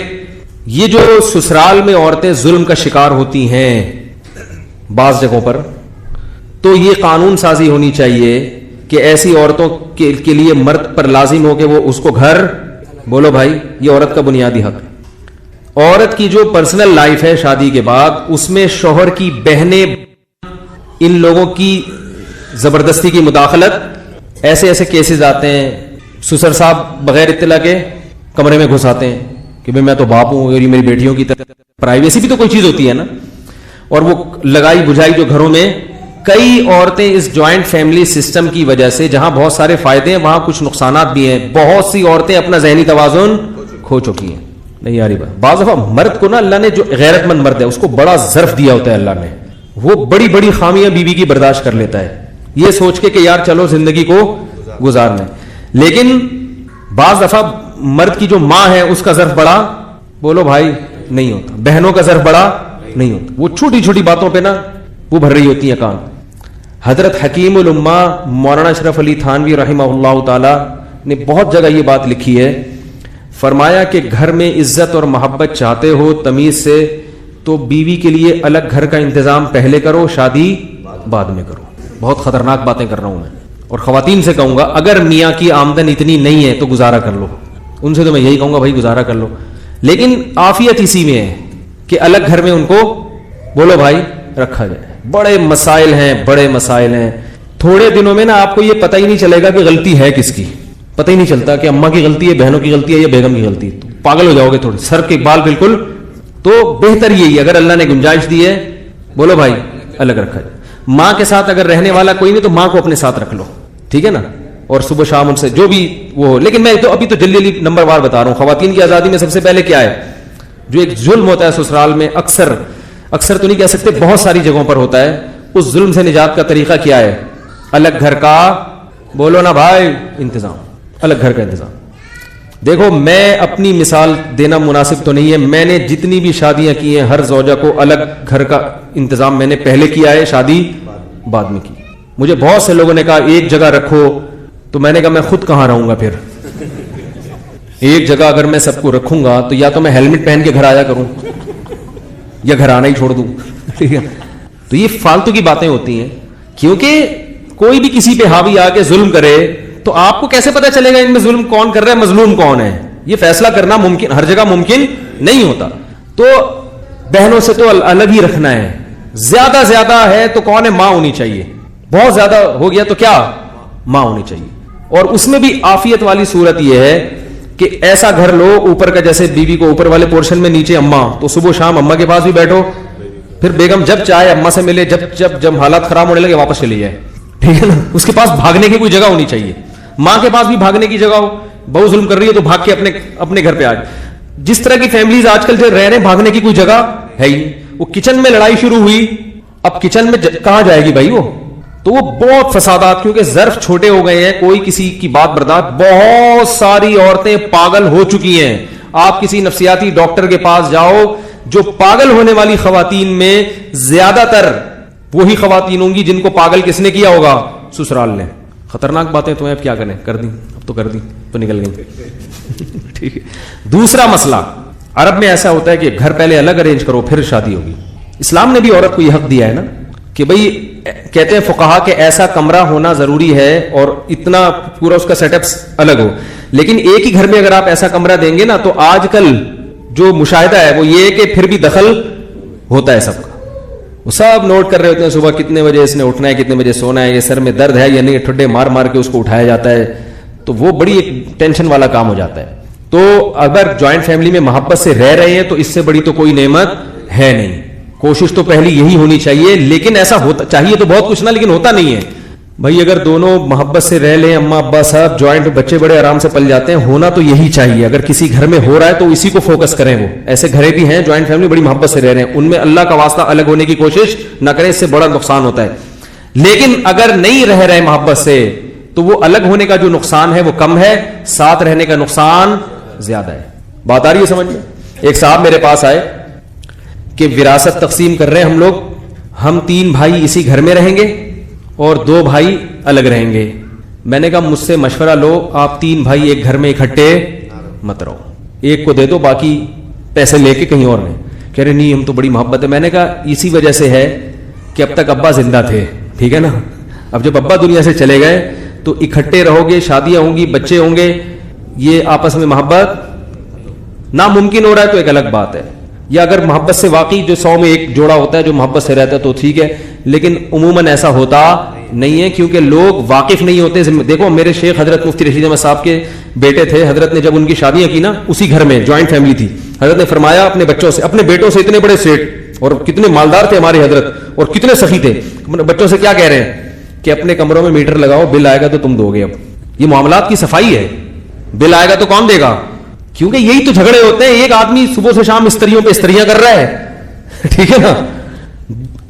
یہ جو سسرال میں عورتیں ظلم کا شکار ہوتی ہیں بعض جگہوں پر, تو یہ قانون سازی ہونی چاہیے کہ ایسی عورتوں کے لیے مرد پر لازم ہو کہ وہ اس کو گھر، بولو بھائی، یہ عورت کا بنیادی حق ہے. عورت کی جو پرسنل لائف ہے شادی کے بعد، اس میں شوہر کی بہنیں، ان لوگوں کی زبردستی کی مداخلت، ایسے کیسز آتے ہیں سسر صاحب بغیر اطلاع کے کمرے میں گھس آتے ہیں کہ بھئی میں تو باپ ہوں اور یہ میری بیٹیوں کی طرح. پرائیویسی بھی تو کوئی چیز ہوتی ہے نا. اور وہ لگائی بجھائی جو گھروں میں، کئی عورتیں اس جوائنٹ فیملی سسٹم کی وجہ سے، جہاں بہت سارے فائدے ہیں وہاں کچھ نقصانات بھی ہیں. بہت سی عورتیں اپنا ذہنی توازن کھو چکی ہیں. نہیں یاری بات، بعض دفعہ مرد کو نا اللہ نے، جو غیرت مند مرد ہے اس کو بڑا ظرف دیا ہوتا ہے اللہ نے، وہ بڑی بڑی خامیاں بیوی کی برداشت کر لیتا ہے یہ سوچ کے کہ یار چلو زندگی کو گزارنا ہے. لیکن بعض دفعہ مرد کی جو ماں ہے اس کا ظرف بڑا، بولو بھائی، نہیں ہوتا. بہنوں کا ظرف بڑا نہیں ہوتا. وہ چھوٹی چھوٹی باتوں پہ نا وہ بھر رہی ہوتی ہیں کان. حضرت حکیم الامہ مولانا اشرف علی تھانوی رحمہ اللہ تعالی نے بہت جگہ یہ بات لکھی ہے. فرمایا کہ گھر میں عزت اور محبت چاہتے ہو تمیز سے، تو بیوی کے لیے الگ گھر کا انتظام پہلے کرو، شادی بعد میں کرو. بہت خطرناک باتیں کر رہا ہوں میں. اور خواتین سے کہوں گا اگر میاں کی آمدن اتنی نہیں ہے تو گزارا کر لو. ان سے تو میں یہی کہوں گا بھائی گزارا کر لو. لیکن عافیت اسی میں ہے کہ الگ گھر میں ان کو، بولو بھائی، رکھا جائے. بڑے مسائل ہیں. تھوڑے دنوں میں نا آپ کو یہ پتہ ہی نہیں چلے گا کہ غلطی ہے کس کی. پتہ ہی نہیں چلتا کہ اماں کی غلطی ہے، بہنوں کی غلطی ہے یا بیگم کی غلطی ہے. تو پاگل ہو جاؤ گے تھوڑے، سر کے بال بالکل. تو بہتر یہی اگر اللہ نے گنجائش دی ہے، بولو بھائی الگ رکھا جائے. ماں کے ساتھ اگر رہنے والا کوئی نہیں تو ماں کو اپنے ساتھ رکھ لو، ٹھیک ہے نا. اور صبح شام ان سے جو بھی وہ. لیکن میں تو ابھی تو جلدی نمبر وار بتا رہا ہوں. خواتین کی آزادی میں سب سے پہلے کیا ہے؟ جو ایک ظلم ہوتا ہے سسرال میں، اکثر تو نہیں کہہ سکتے، بہت ساری جگہوں پر ہوتا ہے. اس ظلم سے نجات کا طریقہ کیا ہے؟ الگ گھر کا، بولو نا بھائی، انتظام. الگ گھر کا انتظام. دیکھو میں اپنی مثال دینا مناسب تو نہیں ہے، میں نے جتنی بھی شادیاں کی ہیں ہر زوجہ کو الگ گھر کا انتظام میں نے پہلے کیا ہے، شادی بعد میں کی. مجھے بہت سے لوگوں نے کہا ایک جگہ رکھو، تو میں نے کہا میں خود کہاں رہوں گا پھر. ایک جگہ اگر میں سب کو رکھوں گا تو یا تو میں ہیلمٹ پہن کے گھر آیا کروں یا گھر آنا ہی چھوڑ دوں. تو یہ فالتو کی باتیں ہوتی ہیں. کیونکہ کوئی بھی کسی پہ حاوی آ کے ظلم کرے تو آپ کو کیسے پتا چلے گا ان میں ظلم کون کر رہا ہے، مظلوم کون ہے؟ یہ فیصلہ کرنا ممکن ہر جگہ ممکن نہیں ہوتا. تو بہنوں سے تو الگ ہی رکھنا ہے. زیادہ ہے تو کون ہے؟ ماں ہونی چاہیے. بہت زیادہ ہو گیا تو کیا؟ ماں ہونی چاہیے. اور اس میں بھی عافیت والی صورت یہ ہے کہ ایسا گھر لو اوپر کا، جیسے بیوی کو اوپر والے پورشن میں نیچے اماں، تو صبح شام اماں کے پاس بھی بیٹھو. پھر بیگم جب چاہے اماں سے ملے، جب حالات خراب ہونے لگے واپس چلی جائے، ٹھیک ہے نا. اس کے پاس بھاگنے کی کوئی جگہ ہونی چاہیے. ماں کے پاس بھی بھاگنے کی جگہ ہو. بہو ظلم کر رہی ہے تو بھاگ کے اپنے گھر پہ آ جائے. جس طرح کی فیملیز آج کل جو رہ رہے ہیں، بھاگنے کی کوئی جگہ ہے ہی نہیں. وہ کچن میں لڑائی شروع ہوئی، اب کچن میں کہاں جائے گی بھائی وہ؟ تو وہ بہت فسادات، کیونکہ ظرف چھوٹے ہو گئے ہیں، کوئی کسی کی بات برداشت. بہت ساری عورتیں پاگل ہو چکی ہیں. آپ کسی نفسیاتی ڈاکٹر کے پاس جاؤ، جو پاگل ہونے والی خواتین میں زیادہ تر وہی خواتین ہوں گی جن کو پاگل کس نے کیا ہوگا؟ سسرال نے. خطرناک باتیں تو اب کیا کریں، کر دیں، اب تو کر دیں تو نکل گئی. ٹھیک ہے. دوسرا مسئلہ، عرب میں ایسا ہوتا ہے کہ گھر پہلے الگ ارینج کرو پھر شادی ہوگی. اسلام نے بھی عورت کو یہ حق دیا ہے نا کہ بھئی، کہتے ہیں فقہا کہ ایسا کمرہ ہونا ضروری ہے اور اتنا پورا اس کا سیٹ اپ الگ ہو. لیکن ایک ہی گھر میں اگر آپ ایسا کمرہ دیں گے نا تو آج کل جو مشاہدہ ہے وہ یہ کہ پھر بھی دخل ہوتا ہے سب کا. وہ سب نوٹ کر رہے ہوتے ہیں صبح کتنے بجے اس نے اٹھنا ہے، کتنے بجے سونا ہے، یہ سر میں درد ہے یا نہیں، ٹھڈے مار کے اس کو اٹھایا جاتا ہے. تو وہ بڑی ایک ٹینشن والا کام ہو جاتا ہے. تو اگر جوائنٹ فیملی میں محبت سے رہ رہے ہیں تو اس سے بڑی تو کوئی نعمت ہے نہیں. کوشش تو پہلی یہی ہونی چاہیے. لیکن ایسا ہوتا چاہیے تو بہت کچھ نہ، لیکن ہوتا نہیں ہے. بھائی اگر دونوں محبت سے رہ لیں، اماں ابا صاحب جوائنٹ، بچے بڑے آرام سے پل جاتے ہیں. ہونا تو یہی چاہیے. اگر کسی گھر میں ہو رہا ہے تو اسی کو فوکس کریں. وہ ایسے گھریں بھی ہیں جوائنٹ فیملی بڑی محبت سے رہ رہے ہیں، ان میں اللہ کا واسطہ الگ ہونے کی کوشش نہ کریں، اس سے بڑا نقصان ہوتا ہے. لیکن اگر نہیں رہ رہے محبت سے تو وہ الگ ہونے کا جو نقصان ہے وہ کم ہے، ساتھ رہنے کا نقصان زیادہ ہے. بات آ رہی ہے سمجھ میں؟ ایک صاحب میرے پاس آئے کہ وراثت تقسیم کر رہے ہیں ہم لوگ، ہم 3 بھائی اسی گھر میں رہیں گے اور 2 بھائی الگ رہیں گے. میں نے کہا مجھ سے مشورہ لو، آپ 3 بھائی ایک گھر میں اکٹھے مت رہو، ایک کو دے دو، باقی پیسے لے کے کہیں اور رہیں. کہہ رہے نہیں ہم تو بڑی محبت ہے. میں نے کہا اسی وجہ سے ہے کہ اب تک ابا زندہ تھے، ٹھیک ہے نا. اب جب ابا دنیا سے چلے گئے تو اکٹھے رہو گے, شادیاں ہوں گی, بچے ہوں گے, یہ آپس میں محبت ناممکن ہو رہا ہے تو ایک الگ بات ہے. یا اگر محبت سے واقعی جو 100 میں ایک جوڑا ہوتا ہے جو محبت سے رہتا ہے تو ٹھیک ہے, لیکن عموماً ایسا ہوتا نہیں ہے کیونکہ لوگ واقف نہیں ہوتے. دیکھو میرے شیخ حضرت مفتی رشید احمد صاحب کے بیٹے تھے, حضرت نے جب ان کی شادیاں کی نا, اسی گھر میں جوائنٹ فیملی تھی, حضرت نے فرمایا اپنے بچوں سے, اپنے بیٹوں سے, اتنے بڑے سیٹ اور کتنے مالدار تھے ہمارے حضرت اور کتنے سخی تھے, بچوں سے کیا کہہ رہے ہیں کہ اپنے کمروں میں میٹر لگاؤ, بل آئے گا تو تم دو گے. اب یہ معاملات کی صفائی ہے, بل آئے گا تو کون دے گا, کیونکہ یہی تو جھگڑے ہوتے ہیں. ایک آدمی صبح سے شام استریوں پہ استریاں کر رہا ہے, ٹھیک ہے نا,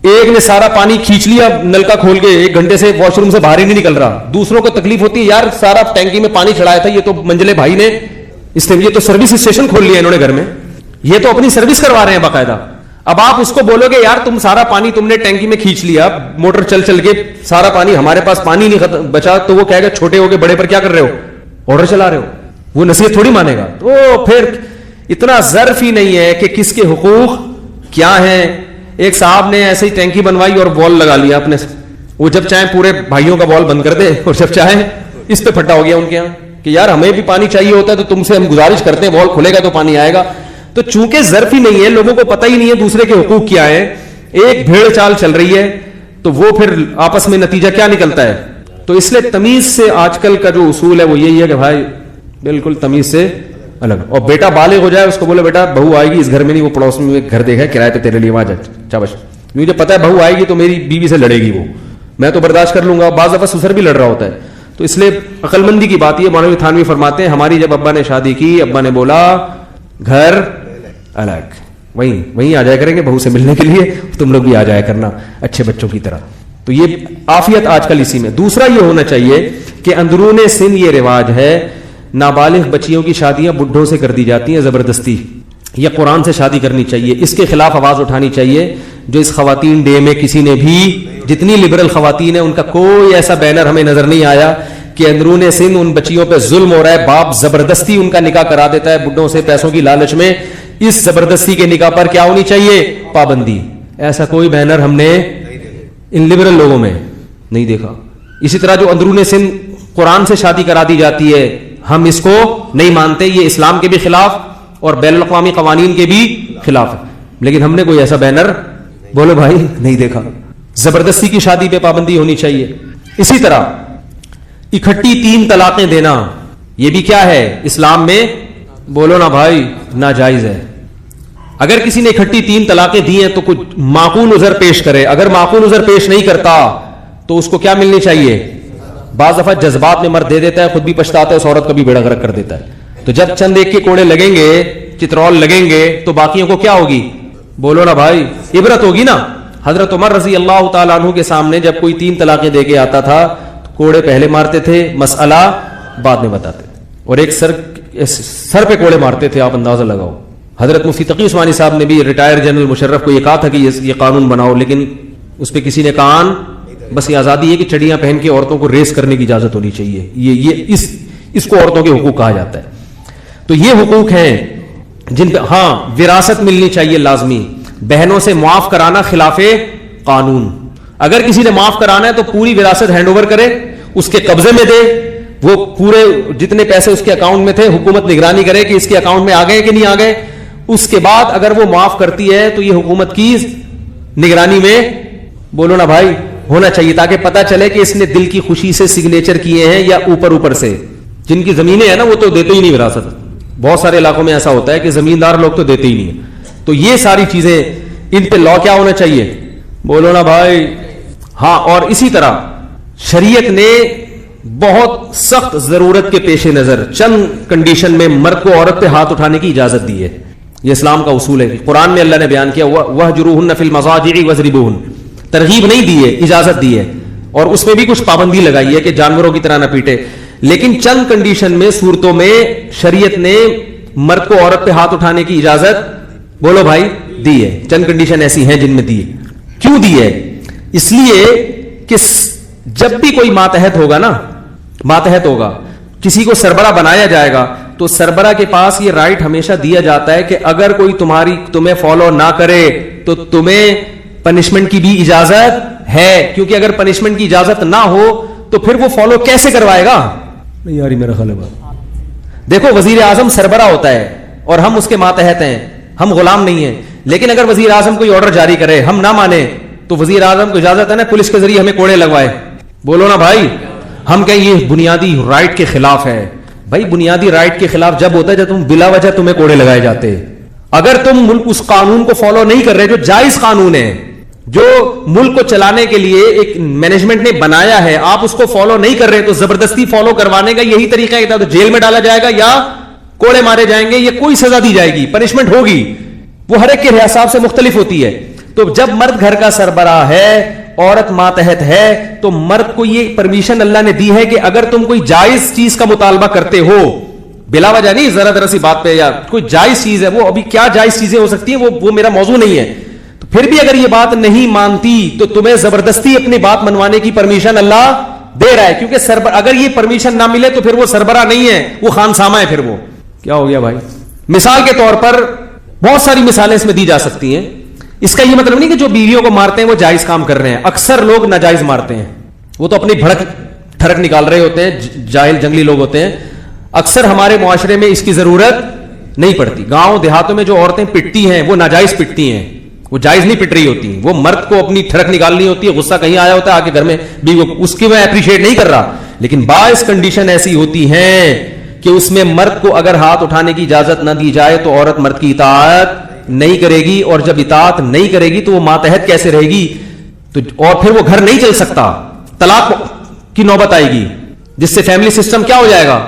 ایک نے سارا پانی کھینچ لیا نل کا کھول کے, 1 گھنٹے سے واش روم سے باہر ہی نہیں نکل رہا. دوسروں کو تکلیف ہوتی ہے, یار سارا ٹینکی میں پانی چڑھایا تھا, یہ تو منجلے بھائی نے, یہ تو سروس اسٹیشن کھول لیا انہوں نے گھر میں, یہ تو اپنی سروس کروا رہے ہیں باقاعدہ. اب آپ اس کو بولو گے یار تم سارا پانی تم نے ٹینکی میں کھینچ لیا, موٹر چل چل کے سارا پانی, ہمارے پاس پانی نہیں بچا, تو وہ کہے گا چھوٹے ہو کے بڑے پر کیا کر رہے ہو, آرڈر چلا رہے ہو. وہ نصیحت تھوڑی مانے گا. تو پھر اتنا ظرف ہی نہیں ہے کہ کس کے حقوق کیا ہیں. ایک صاحب نے ایسے ہی ٹینکی بنوائی اور وال لگا لیا اپنے, وہ جب چاہیں پورے بھائیوں کا وال بند کر دے اور جب چاہیں اس پہ پھٹا ہو گیا ان کے یہاں کہ یار ہمیں بھی پانی چاہیے ہوتا ہے تو تم سے ہم گزارش کرتے ہیں, وال کھلے گا تو پانی آئے گا. تو چونکہ ظرف ہی نہیں ہے, لوگوں کو پتہ ہی نہیں ہے دوسرے کے حقوق کیا ہے, ایک بھیڑ چال چل رہی ہے, تو وہ پھر آپس میں نتیجہ کیا نکلتا ہے. تو اس لیے تمیز سے آج کل کا جو اصول ہے وہ یہی ہے کہ بھائی بالکل تمیز سے الگ. اور بیٹا بالغ ہو جائے اس کو بولے بیٹا بہو آئے گی اس گھر میں نہیں, وہ پڑوس میں ایک گھر دیکھا ہے کرائے پہ تیرے لیے, وہاں چابش, مجھے پتا ہے بہو آئے گی تو میری بیوی سے لڑے گی, وہ میں تو برداشت کر لوں گا. بعض دفعہ سسر بھی لڑ رہا ہوتا ہے. تو اس لیے عقل مندی کی بات یہ, مولوی تھانوی فرماتے ہیں ہماری جب ابا نے شادی کی, ابا نے بولا گھر الگ, وہیں آ جایا کریں گے بہو سے ملنے کے لیے, تم لوگ بھی آ جایا کرنا اچھے بچوں کی طرح. تو یہ عافیت آج کل اسی میں. دوسرا یہ ہونا چاہیے کہ اندرون سن یہ رواج ہے, نابالغ بچیوں کی شادیاں بڈھوں سے کر دی جاتی ہیں زبردستی, یا قرآن سے شادی کرنی چاہیے. اس کے خلاف آواز اٹھانی چاہیے. جو اس خواتین ڈے میں کسی نے بھی, جتنی لبرل خواتین ہیں ان کا کوئی ایسا بینر ہمیں نظر نہیں آیا کہ اندرون سن ان بچیوں پہ ظلم ہو رہا ہے, باپ زبردستی ان کا نکاح کرا دیتا ہے بڈھوں سے پیسوں کی لالچ میں. اس زبردستی کے نکاح پر کیا ہونی چاہیے, پابندی. ایسا کوئی بینر ہم نے ان لبرل لوگوں میں نہیں دیکھا. اسی طرح جو اندرون سن قرآن سے شادی کرا دی جاتی ہے, ہم اس کو نہیں مانتے, یہ اسلام کے بھی خلاف اور بین الاقوامی قوانین کے بھی خلاف ہے. لیکن ہم نے کوئی ایسا بینر بولو بھائی نہیں دیکھا. زبردستی کی شادی پہ پابندی ہونی چاہیے. اسی طرح اکٹھی 3 طلاقیں دینا, یہ بھی کیا ہے اسلام میں, بولو نا بھائی ناجائز ہے. اگر کسی نے اکٹھی 3 طلاقیں دی ہیں تو کچھ معقول عذر پیش کرے. اگر معقول عذر پیش نہیں کرتا تو اس کو کیا ملنی چاہیے. بعض دفعہ جذبات میں مرد دے دیتا ہے, خود بھی پچھتاتا ہے, اس عورت کو بھی بیڑا غرق کر دیتا ہے. تو جب چند ایک کے کوڑے لگیں گے, چترول لگیں گے, تو باقیوں کو کیا ہوگی, بولو نا بھائی عبرت ہوگی نا. حضرت عمر رضی اللہ تعالیٰ عنہ کے سامنے جب کوئی 3 طلاقیں دے کے آتا تھا, کوڑے پہلے مارتے تھے, مسئلہ بعد میں بتاتے, اور ایک سر پہ کوڑے مارتے تھے. آپ اندازہ لگاؤ. حضرت مفتی تقی عثمانی صاحب نے بھی ریٹائر جنرل مشرف کو یہ کہا تھا کہ یہ قانون بناؤ, لیکن اس پہ کسی نے کان, بس یہ آزادی ہے کہ چڑیاں پہن کے عورتوں کو ریس کرنے کی اجازت ہونی چاہیے. یہ اس کو عورتوں کے حقوق کہا جاتا ہے. تو یہ حقوق ہیں جن پہ ہاں وراثت ملنی چاہیے لازمی. بہنوں سے معاف کرانا خلاف قانون. اگر کسی نے معاف کرانا ہے تو پوری وراثت ہینڈ اوور کرے, اس کے قبضے میں دے, وہ پورے جتنے پیسے اس کے اکاؤنٹ میں تھے حکومت نگرانی کرے کہ اس کے اکاؤنٹ میں آ گئے کہ نہیں آ گئے. اس کے بعد اگر وہ معاف کرتی ہے تو یہ حکومت کی نگرانی میں, بولو نا بھائی, ہونا چاہیے, تاکہ پتا چلے کہ اس نے دل کی خوشی سے سگنیچر کیے ہیں یا اوپر سے. جن کی زمینیں ہیں نا وہ تو دیتے ہی نہیں وراثت. بہت سارے علاقوں میں ایسا ہوتا ہے کہ زمیندار لوگ تو دیتے ہی نہیں. تو یہ ساری چیزیں, ان پہ لا کیا ہونا چاہیے, بولو نا بھائی. ہاں, اور اسی طرح شریعت نے بہت سخت ضرورت کے پیش نظر چند کنڈیشن میں مرد کو عورت پہ ہاتھ اٹھانے کی اجازت دی ہے. یہ اسلام کا اصول ہے. قرآن میں اللہ نے بیان کیا وَاهْجُرُوهُنَّ فِي الْمَضَاجِعِ وَاضْرِبُوهُنَّ, ترغیب نہیں دی ہے, اجازت دی ہے, اور اس میں بھی کچھ پابندی لگائی ہے کہ جانوروں کی طرح نہ پیٹے. لیکن چند کنڈیشن میں, صورتوں میں شریعت نے مرد کو عورت پہ ہاتھ اٹھانے کی اجازت, بولو بھائی, دی ہے. چند کنڈیشن ایسی ہیں جن میں دی ہے. کیوں دی ہے, اس لیے کہ جب بھی کوئی ماتحت ہوگا نا, ماتحت ہوگا, کسی کو سربراہ بنایا جائے گا, تو سربراہ کے پاس یہ رائٹ ہمیشہ دیا جاتا ہے کہ اگر کوئی تمہیں فالو نہ کرے تو تمہیں پنشمنٹ کی بھی اجازت ہے. کیونکہ اگر پنشمنٹ کی اجازت نہ ہو تو پھر وہ فالو کیسے کروائے گا؟ نہیں یاری میرا خیال ہے بات. دیکھو وزیر اعظم سربراہ ہوتا ہے اور ہم اس کے ماتحت ہیں, ہم غلام نہیں ہیں. لیکن اگر وزیر اعظم کوئی آرڈر جاری کرے ہم نہ مانیں تو وزیر اعظم کو اجازت ہے نا پولیس کے ذریعے ہمیں کوڑے لگوائے؟ بولو نا بھائی. ہم کہیں یہ بنیادی رائٹ کے خلاف ہے. بھائی بنیادی رائٹ کے خلاف جب ہوتا ہے جب تم بلا وجہ تمہیں کوڑے لگائے جاتے. اگر تم ملک اس قانون کو فالو نہیں کر رہے جو جائز قانون ہے, جو ملک کو چلانے کے لیے ایک مینجمنٹ نے بنایا ہے, آپ اس کو فالو نہیں کر رہے تو زبردستی فالو کروانے کا یہی طریقہ ہے, تو جیل میں ڈالا جائے گا یا کوڑے مارے جائیں گے یا کوئی سزا دی جائے گی, پنشمنٹ ہوگی. وہ ہر ایک کے حساب سے مختلف ہوتی ہے. تو جب مرد گھر کا سربراہ ہے, عورت ماتحت ہے, تو مرد کو یہ پرمیشن اللہ نے دی ہے کہ اگر تم کوئی جائز چیز کا مطالبہ کرتے ہو, بلا وجہ نہیں, ذرا ذرا سی بات پہ, یا کوئی جائز چیز ہے, وہ ابھی کیا جائز چیزیں ہو سکتی ہیں وہ میرا موضوع نہیں ہے, تو پھر بھی اگر یہ بات نہیں مانتی تو تمہیں زبردستی اپنی بات منوانے کی پرمیشن اللہ دے رہا ہے. کیونکہ اگر یہ پرمیشن نہ ملے تو پھر وہ سربراہ نہیں ہے, وہ خانسامہ ہے. پھر وہ کیا ہو گیا بھائی؟ مثال کے طور پر بہت ساری مثالیں اس میں دی جا سکتی ہیں. اس کا یہ مطلب نہیں کہ جو بیویوں کو مارتے ہیں وہ جائز کام کر رہے ہیں. اکثر لوگ ناجائز مارتے ہیں, وہ تو اپنی بھڑک ٹھڑک نکال رہے ہوتے ہیں, جاہل جنگلی لوگ ہوتے ہیں. اکثر ہمارے معاشرے میں اس کی ضرورت نہیں پڑتی. گاؤں دیہاتوں میں جو عورتیں پٹتی ہیں وہ ناجائز پٹتی ہیں, وہ جائز نہیں پٹ رہی ہوتی. وہ مرد کو اپنی ٹھڑک نکالنی ہوتی ہے, غصہ کہیں آیا ہوتا ہے آ کے گھر میں بھی, اس کی میں اپریشیٹ نہیں کر رہا, لیکن بعض کنڈیشن ایسی ہوتی ہیں کہ اس میں مرد کو اگر ہاتھ اٹھانے کی اجازت نہ دی جائے تو عورت مرد کی اطاعت نہیں کرے گی, اور جب اطاعت نہیں کرے گی تو وہ ماتحت کیسے رہے گی, تو اور پھر وہ گھر نہیں چل سکتا, طلاق کی نوبت آئے گی, جس سے فیملی سسٹم کیا ہو جائے گا؟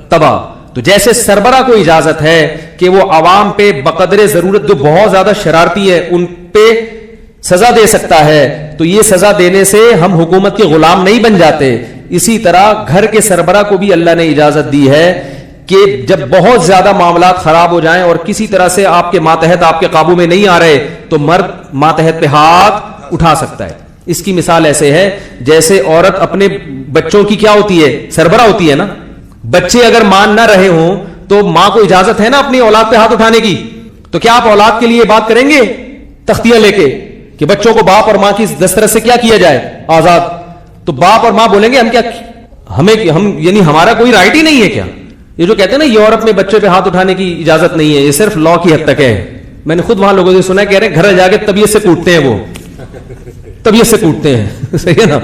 تباہ. تو جیسے سربراہ کو اجازت ہے کہ وہ عوام پہ بقدر ضرورت جو بہت زیادہ شرارتی ہے ان پہ سزا دے سکتا ہے, تو یہ سزا دینے سے ہم حکومت کے غلام نہیں بن جاتے. اسی طرح گھر کے سربراہ کو بھی اللہ نے اجازت دی ہے کہ جب بہت زیادہ معاملات خراب ہو جائیں اور کسی طرح سے آپ کے ماتحت آپ کے قابو میں نہیں آ رہے تو مرد ماتحت پہ ہاتھ اٹھا سکتا ہے. اس کی مثال ایسے ہے جیسے عورت اپنے بچوں کی کیا ہوتی ہے؟ سربراہ ہوتی ہے نا. بچے اگر مان نہ رہے ہوں تو ماں کو اجازت ہے نا اپنی اولاد پہ ہاتھ اٹھانے کی. تو کیا آپ اولاد کے لیے بات کریں گے تختیاں لے کے کہ بچوں کو باپ اور ماں کی دسترس سے کیا کیا جائے؟ آزاد. تو باپ اور ماں بولیں گے ہم کیا, ہم یعنی ہمارا کوئی رائٹ ہی نہیں ہے کیا؟ یہ جو کہتے ہیں نا یورپ میں بچے پہ ہاتھ اٹھانے کی اجازت نہیں ہے, یہ صرف لا کی حد تک ہے. میں نے خود وہاں لوگوں سے سنا ہے, کہہ رہے ہیں گھر جا کے طبیعت سے کوٹتے ہیں, وہ طبیعت سے کوٹتے ہیں. صحیح ہے نا.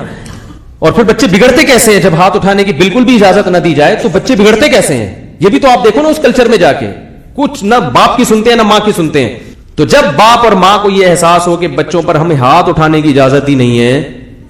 اور پھر بچے بگڑتے کیسے ہیں جب ہاتھ اٹھانے کی بالکل بھی اجازت نہ دی جائے, تو بچے بگڑتے کیسے ہیں یہ بھی تو آپ دیکھو نا اس کلچر میں جا کے, کچھ نہ باپ کی سنتے ہیں نہ ماں کی سنتے ہیں. تو جب باپ اور ماں کو یہ احساس ہو کہ بچوں پر ہمیں ہاتھ اٹھانے کی اجازت ہی نہیں ہے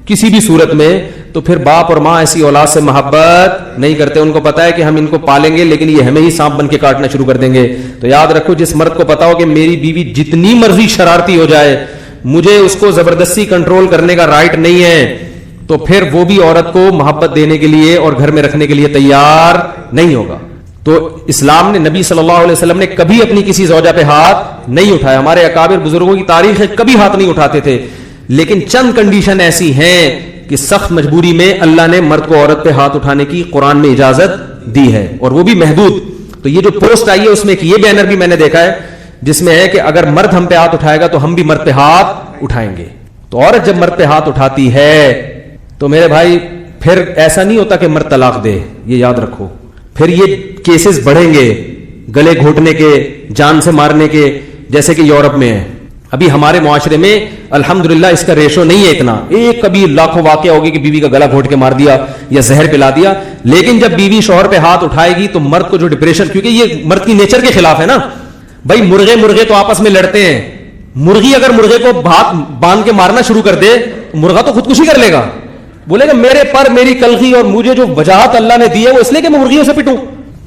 کسی بھی صورت میں, تو پھر باپ اور ماں ایسی اولاد سے محبت نہیں کرتے. ان کو پتا ہے کہ ہم ان کو پالیں گے لیکن یہ ہمیں ہی سانپ بن کے کاٹنا شروع کر دیں گے. تو یاد رکھو, جس مرد کو پتا ہو کہ میری بیوی جتنی مرضی شرارتی ہو جائے مجھے اس کو زبردستی کنٹرول کرنے کا رائٹ نہیں ہے, تو پھر وہ بھی عورت کو محبت دینے کے لیے اور گھر میں رکھنے کے لیے تیار نہیں ہوگا. تو اسلام نے, نبی صلی اللہ علیہ وسلم نے کبھی اپنی کسی زوجہ پہ ہاتھ نہیں اٹھایا. ہمارے اکابر بزرگوں کی تاریخ ہے کبھی ہاتھ نہیں اٹھاتے تھے, لیکن چند کنڈیشن ایسی ہیں کہ سخت مجبوری میں اللہ نے مرد کو عورت پہ ہاتھ اٹھانے کی قرآن میں اجازت دی ہے, اور وہ بھی محدود. تو یہ جو پوسٹ آئی ہے اس میں ایک یہ بینر بھی میں نے دیکھا ہے جس میں ہے کہ اگر مرد ہم پہ ہاتھ اٹھائے گا تو ہم بھی مرد پہ ہاتھ اٹھائیں گے. تو عورت جب مرد پہ ہاتھ اٹھاتی ہے تو میرے بھائی پھر ایسا نہیں ہوتا کہ مرد طلاق دے, یہ یاد رکھو. پھر یہ کیسز بڑھیں گے گلے گھونٹنے کے, جان سے مارنے کے, جیسے کہ یورپ میں ہے. ابھی ہمارے معاشرے میں الحمدللہ اس کا ریشو نہیں ہے اتنا, ایک کبھی لاکھوں واقعہ ہوگی کہ بیوی کا گلا گھونٹ کے مار دیا یا زہر پلا دیا. لیکن جب بیوی شوہر پہ ہاتھ اٹھائے گی تو مرد کو جو ڈپریشن, کیونکہ یہ مرد کی نیچر کے خلاف ہے نا بھائی. مرغے تو آپس میں لڑتے ہیں, مرغی اگر مرغے کو ہاتھ باندھ کے مارنا شروع کر دے مرغا تو خودکشی کر لے گا, بولے گا میرے پر میری کلخی اور مجھے جو وجاہت اللہ نے دی ہے وہ اس لیے کہ میں مرغیوں سے پٹوں.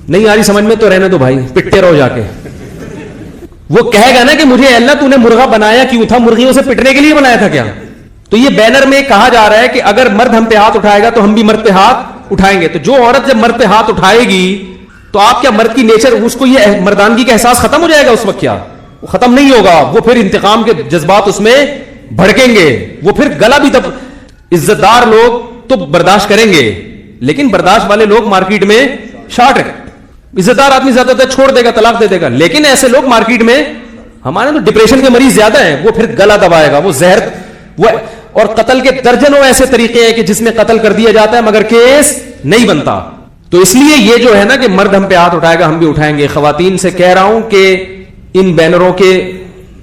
نہیں آ رہی سمجھ میں تو رہنے دو بھائی, پٹتے رہو جا کے. وہ کہے گا نا کہ مجھے اللہ تو نے مرغا بنایا کیوں تھا, مرغیوں سے پٹنے کے لیے بنایا تھا کیا؟ تو یہ بینر میں کہا جا رہا ہے کہ اگر مرد ہم پہ ہاتھ اٹھائے گا تو ہم بھی مرد پہ ہاتھ اٹھائیں گے. تو جو عورت جب مرد پہ ہاتھ اٹھائے گی تو آپ کیا مرد کی نیچر, اس کو یہ مردانگی کا احساس ختم ہو جائے گا اس وقت؟ کیا وہ ختم نہیں ہوگا, وہ پھر انتقام کے جذبات اس میں بھڑکیں گے. وہ پھر گلا بھی تب, عزت دار لوگ تو برداشت کریں گے لیکن برداشت والے لوگ مارکیٹ میں شارٹ ہے. عزت دار آدمی زیادہ تر چھوڑ دے گا, طلاق دے دے گا, لیکن ایسے لوگ مارکیٹ میں, ہمارے تو ڈپریشن کے مریض زیادہ ہیں, وہ پھر گلا دبائے گا, وہ زہر. وہ اور قتل کے درجنوں ایسے طریقے ہیں کہ جس میں قتل کر دیا جاتا ہے مگر کیس نہیں بنتا. تو اس لیے یہ جو ہے نا کہ مرد ہم پہ ہاتھ اٹھائے گا ہم بھی اٹھائیں گے. خواتین سے کہہ رہا ہوں کہ ان بینروں کے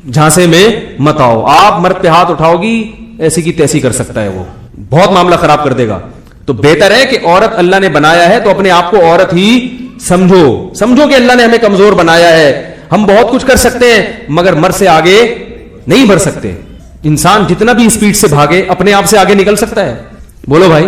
جھانسے میں مت آؤ. آپ مرد پہ ہاتھ اٹھاؤ گی ایسی کی تیسی کر سکتا ہے, وہ بہت معاملہ خراب کر دے گا. تو بہتر ہے کہ عورت اللہ نے بنایا ہے تو اپنے آپ کو عورت ہی سمجھو کہ اللہ نے ہمیں کمزور بنایا ہے, ہم بہت کچھ کر سکتے ہیں مگر مرد سے آگے نہیں بڑھ سکتے. انسان جتنا بھی اسپیڈ سے بھاگے اپنے آپ سے آگے نکل سکتا ہے؟ بولو بھائی,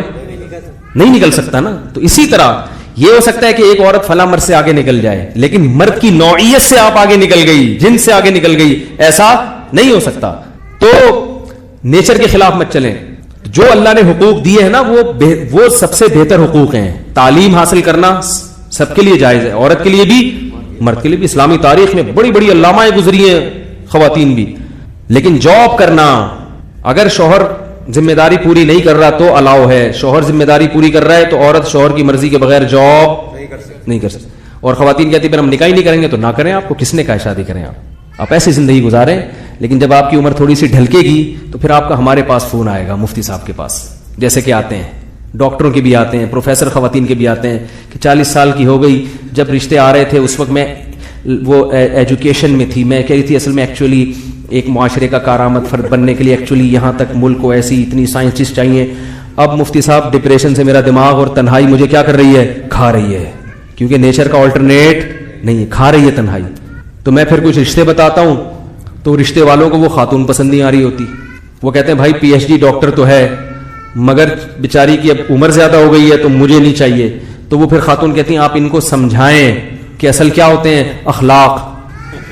نہیں نکل سکتا نا. تو اسی طرح یہ ہو سکتا ہے کہ ایک عورت فلاں مرد سے آگے نکل جائے, لیکن مرد کی نوعیت سے آپ آگے نکل گئی, جن سے آگے نکل گئی, ایسا نہیں ہو سکتا. تو نیچر کے خلاف مت چلیں. جو اللہ نے حقوق دیے ہیں نا وہ سب سے بہتر حقوق ہیں. تعلیم حاصل کرنا سب کے لیے جائز ہے, عورت کے لیے بھی مرد کے لیے بھی. اسلامی تاریخ میں بڑی بڑی علامائیں گزری ہیں, خواتین بھی. لیکن جاب کرنا, اگر شوہر ذمہ داری پوری نہیں کر رہا تو الاؤ ہے. شوہر ذمہ داری پوری کر رہا ہے تو عورت شوہر کی مرضی کے بغیر جاب نہیں کر سکتی. اور خواتین کہتی پھر ہم نکاح ہی نہیں کریں گے تو نہ کریں. آپ کو کس نے کہا شادی کریں؟ آپ ایسی زندگی گزاریں, لیکن جب آپ کی عمر تھوڑی سی ڈھلکے گی تو پھر آپ کا ہمارے پاس فون آئے گا, مفتی صاحب کے پاس, جیسے کہ آتے ہیں, ڈاکٹروں کے بھی آتے ہیں, پروفیسر خواتین کے بھی آتے ہیں کہ 40 سال کی ہو گئی. جب رشتے آ رہے تھے اس وقت میں وہ ایجوکیشن میں تھی, میں کہہ رہی تھی اصل میں ایکچولی ایک معاشرے کا کارآمد فرد بننے کے لیے ایکچولی یہاں تک ملک کو ایسی اتنی سائنسسٹ چاہیے. اب مفتی صاحب ڈپریشن سے میرا دماغ اور تنہائی مجھے کیا کر رہی ہے, کھا رہی ہے, کیونکہ نیچر کا آلٹرنیٹ نہیں ہے, کھا رہی ہے تنہائی. تو میں پھر کچھ رشتے بتاتا ہوں تو رشتے والوں کو وہ خاتون پسند نہیں آ رہی ہوتی. وہ کہتے ہیں بھائی پی ایچ ڈی ڈاکٹر تو ہے مگر بیچاری کی اب عمر زیادہ ہو گئی ہے تو مجھے نہیں چاہیے. تو وہ پھر خاتون کہتی ہیں آپ ان کو سمجھائیں کہ اصل کیا ہوتے ہیں اخلاق.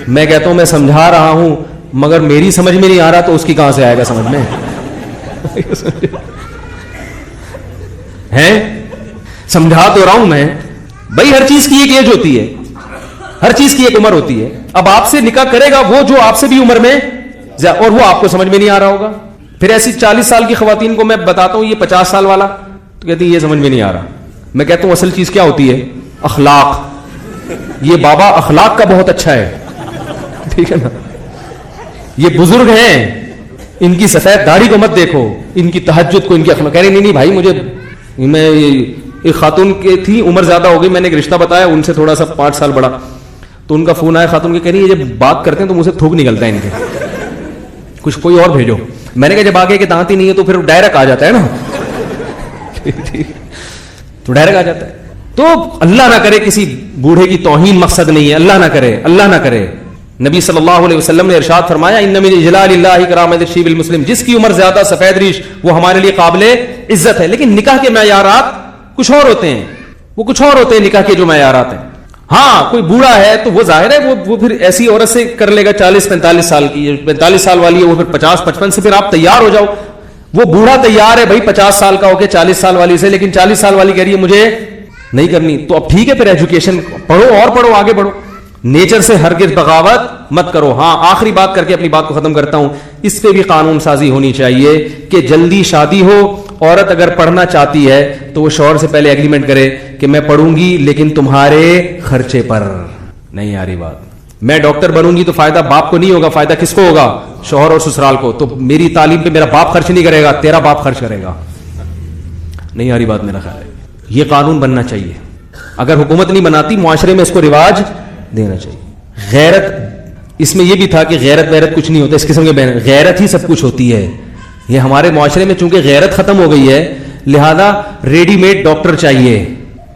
میں کہتا ہوں میں سمجھا رہا ہوں مگر میری سمجھ میں نہیں آ رہا تو اس کی کہاں سے آئے گا سمجھ میں؟ ہے سمجھا تو رہا ہوں میں بھائی, ہر چیز کی ایک ایج ہوتی ہے, ہر چیز کی ایک عمر ہوتی ہے. اب آپ سے نکاح کرے گا وہ جو آپ سے بھی عمر میں اور وہ آپ کو سمجھ میں نہیں آ رہا ہوگا. پھر ایسی 40 سال کی خواتین کو میں بتاتا ہوں یہ 50 سال والا تو کہتی ہے یہ سمجھ میں نہیں آ رہا. میں کہتا ہوں اصل چیز کیا ہوتی ہے اخلاق. یہ بابا اخلاق کا بہت اچھا ہے, ٹھیک ہے نا. یہ بزرگ ہیں, ان کی سفید داڑھی کو مت دیکھو, ان کی تہجد کو, ان کی اخلاق. کہہ رہے نہیں بھائی مجھے, میں ایک خاتون کی تھی عمر زیادہ ہو گئی, میں نے ایک رشتہ بتایا ان سے تھوڑا سا 5 سال بڑا, تو ان کا فون آیا خاتون کے, کہہ رہی ہے جب بات کرتے ہیں تو مجھ سے تھوک نکلتا ہے ان کے, کچھ کوئی اور بھیجو. میں نے کہا جب آگے کے دانت ہی نہیں ہے تو پھر ڈائریکٹ آ جاتا ہے نا, تو ڈائریکٹ آ جاتا ہے. تو اللہ نہ کرے کسی بوڑھے کی توہین مقصد نہیں ہے, اللہ نہ کرے, اللہ نہ کرے. نبی صلی اللہ علیہ وسلم نے ارشاد فرمایا ان من اجلال اللہ کرامت الشیب المسلم, جس کی عمر زیادہ سفید ریش وہ ہمارے لیے قابل عزت ہے. لیکن نکاح کے معیارات کچھ اور ہوتے ہیں, وہ کچھ اور ہوتے ہیں نکاح کے جو معیارات ہیں. ہاں کوئی بوڑھا ہے تو وہ ظاہر ہے وہ پھر ایسی عورت سے کر لے گا 40-45 سال کی, 45 سال والی ہے وہ پھر 50-55 سے پھر آپ تیار ہو جاؤ. وہ بوڑھا تیار ہے بھائی 50 سال کا ہو کے 40 سال والی سے, لیکن 40 سال والی کہہ رہی ہے مجھے نہیں کرنی. تو اب ٹھیک ہے پھر ایجوکیشن پڑھو اور پڑھو, آگے بڑھو. نیچر سے ہرگز بغاوت مت کرو. ہاں آخری بات کر کے اپنی بات کو ختم کرتا ہوں, اس پہ بھی قانون سازی ہونی چاہیے کہ جلدی شادی ہو. عورت اگر پڑھنا چاہتی ہے تو وہ شوہر سے پہلے ایگریمنٹ کرے کہ میں پڑھوں گی لیکن تمہارے خرچے پر. نہیں آ رہی بات. میں ڈاکٹر بنوں گی تو فائدہ باپ کو نہیں ہوگا, فائدہ کس کو ہوگا, شوہر اور سسرال کو. تو میری تعلیم پہ میرا باپ خرچ نہیں کرے گا, تیرا باپ خرچ کرے گا. نہیں آ رہی بات میرا خیال ہے. یہ قانون بننا چاہیے. اگر حکومت نہیں بناتی معاشرے میں اس کو رواج دینا چاہیے. غیرت اس میں یہ بھی تھا کہ غیرت کچھ نہیں ہوتا, اس قسم کے غیرت ہی سب کچھ ہوتی ہے. یہ ہمارے معاشرے میں چونکہ غیرت ختم ہو گئی ہے لہذا ریڈی میڈ ڈاکٹر چاہیے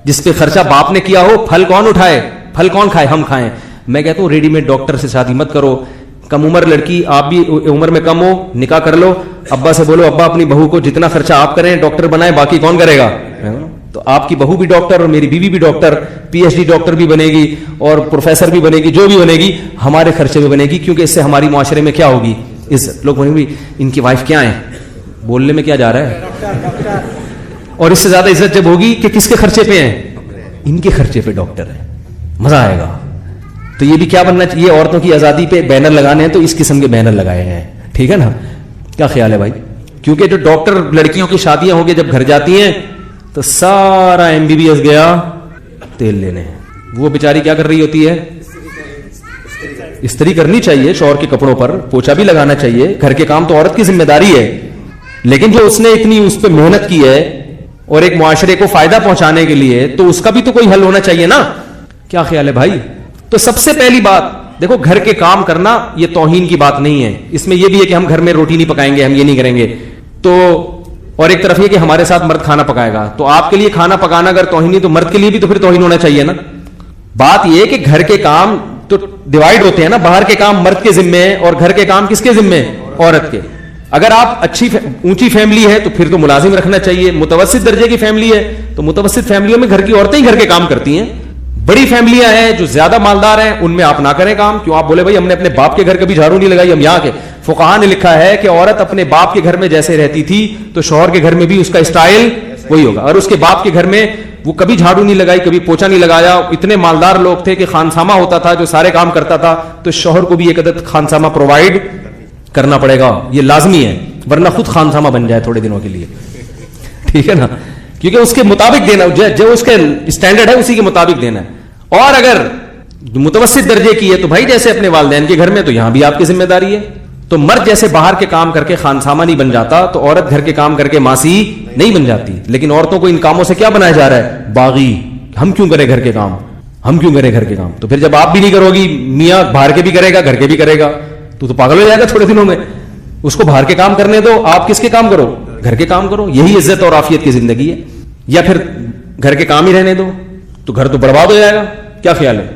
جس پہ خرچہ باپ نے کیا ہو, پھل کون اٹھائے, پھل کون کھائے, ہم کھائیں. میں کہتا ہوں ریڈی میڈ ڈاکٹر سے شادی مت کرو. کم عمر لڑکی, آپ بھی عمر میں کم ہو, نکاح کر لو. ابا سے بولو ابا اپنی بہو کو جتنا خرچہ آپ کریں ڈاکٹر بنائے, باقی کون کرے گا. تو آپ کی بہو بھی ڈاکٹر اور میری بیوی بھی doctor, P H D doctor بھی بنے گی اور پروفیسر بھی بنے گی, جو بھی بنے گی ہمارے خرچے میں بنے گی, کیونکہ اس سے ہماری معاشرے میں کیا ہوگی, عزت. لوگ بولیں گے ان کی وائف کیا ہے, بولنے میں کیا جا رہا ہے. اور اس سے زیادہ عزت جب ہوگی کہ کس کے خرچے پہ ہیں, ان کے خرچے پہ ڈاکٹر ہے, مزہ آئے گا. تو یہ بھی کیا بننا چاہیے, عورتوں کی آزادی پہ بینر لگانے ہیں تو اس قسم کے بینر لگائے ہیں, ٹھیک ہے نا. کیا خیال ہے بھائی, کیونکہ جو ڈاکٹر لڑکیوں کی شادیاں ہو کے جب گھر جاتی ہیں تو سارا MBBS گیا تیل لینے. وہ بیچاری کیا کر رہی ہوتی ہے, استری کرنی چاہیے شوہر کے کپڑوں پر, پوچھا بھی لگانا چاہیے, گھر کے کام تو عورت کی ذمہ داری ہے, لیکن جو اس نے اتنی اس پہ محنت کی ہے اور ایک معاشرے کو فائدہ پہنچانے کے لیے, تو اس کا بھی تو کوئی حل ہونا چاہیے نا. کیا خیال ہے بھائی؟ تو سب سے پہلی بات دیکھو, گھر کے کام کرنا یہ توہین کی بات نہیں ہے. اس میں یہ بھی ہے کہ ہم گھر میں روٹی نہیں پکائیں گے, ہم یہ نہیں کریں گے تو, اور ایک طرف یہ کہ ہمارے ساتھ مرد کھانا پکائے گا, تو آپ کے لیے کھانا پکانا اگر توہین نہیں تو مرد کے لیے بھی تو پھر توہین ہونا چاہیے نا. بات یہ کہ گھر کے کام تو ڈیوائڈ ہوتے ہیں نا, باہر کے کام مرد کے ذمے ہیں اور گھر کے کام کس کے ذمے؟ عورت کے. اگر آپ اچھی اونچی فیملی ہے تو پھر تو ملازم رکھنا چاہیے. متوسط درجے کی فیملی ہے تو متوسط فیملیوں میں گھر کی عورتیں ہی گھر کے کام کرتی ہیں. بڑی فیملیاں ہیں جو زیادہ مالدار ہیں, ان میں آپ نہ کریں کام. کیوں؟ آپ بولے بھائی ہم نے اپنے باپ کے گھر کبھی جھاڑو نہیں لگائی. ہم یہاں کے فقہاء نے لکھا ہے کہ عورت اپنے باپ کے گھر میں جیسے رہتی تھی تو شوہر کے گھر میں بھی اس کا اسٹائل وہی ہوگا. اور اس کے باپ کے گھر میں وہ کبھی جھاڑو نہیں لگائی, کبھی پوچھا نہیں لگایا, اتنے مالدار لوگ تھے کہ خانسامہ ہوتا تھا جو سارے کام کرتا تھا, تو شوہر کو بھی ایک عدد خانسامہ پرووائڈ کرنا پڑے گا, یہ لازمی ہے, ورنہ خود خانسامہ بن جائے تھوڑے دنوں کے لیے. ٹھیک ہے نا, کیونکہ اس کے مطابق دینا, جو اس کے اسٹینڈرڈ ہے اسی کے مطابق دینا ہے. اور اگر متوسط درجے کی ہے تو بھائی جیسے اپنے والدین کے گھر میں, تو یہاں بھی آپ کی ذمہ داری ہے. تو مرد جیسے باہر کے کام کر کے خانسامہ نہیں بن جاتا, تو عورت گھر کے کام کر کے ماسی نہیں بن جاتی. لیکن عورتوں کو ان کاموں سے کیا بنایا جا رہا ہے؟ باغی. ہم کیوں کریں گھر کے کام, ہم کیوں کریں گھر کے کام؟ تو پھر جب آپ بھی نہیں کرو گی, میاں باہر کے بھی کرے گا گھر کے بھی کرے گا, تو پاگل ہو جائے گا تھوڑے دنوں میں. اس کو باہر کے کام کرنے دو, آپ کس کے کام کرو؟ گھر کے کام کرو. یہی عزت اور عافیت کی زندگی ہے. یا پھر گھر کے کام ہی رہنے دو تو گھر تو برباد ہو جائے گا. کیا خیال ہے؟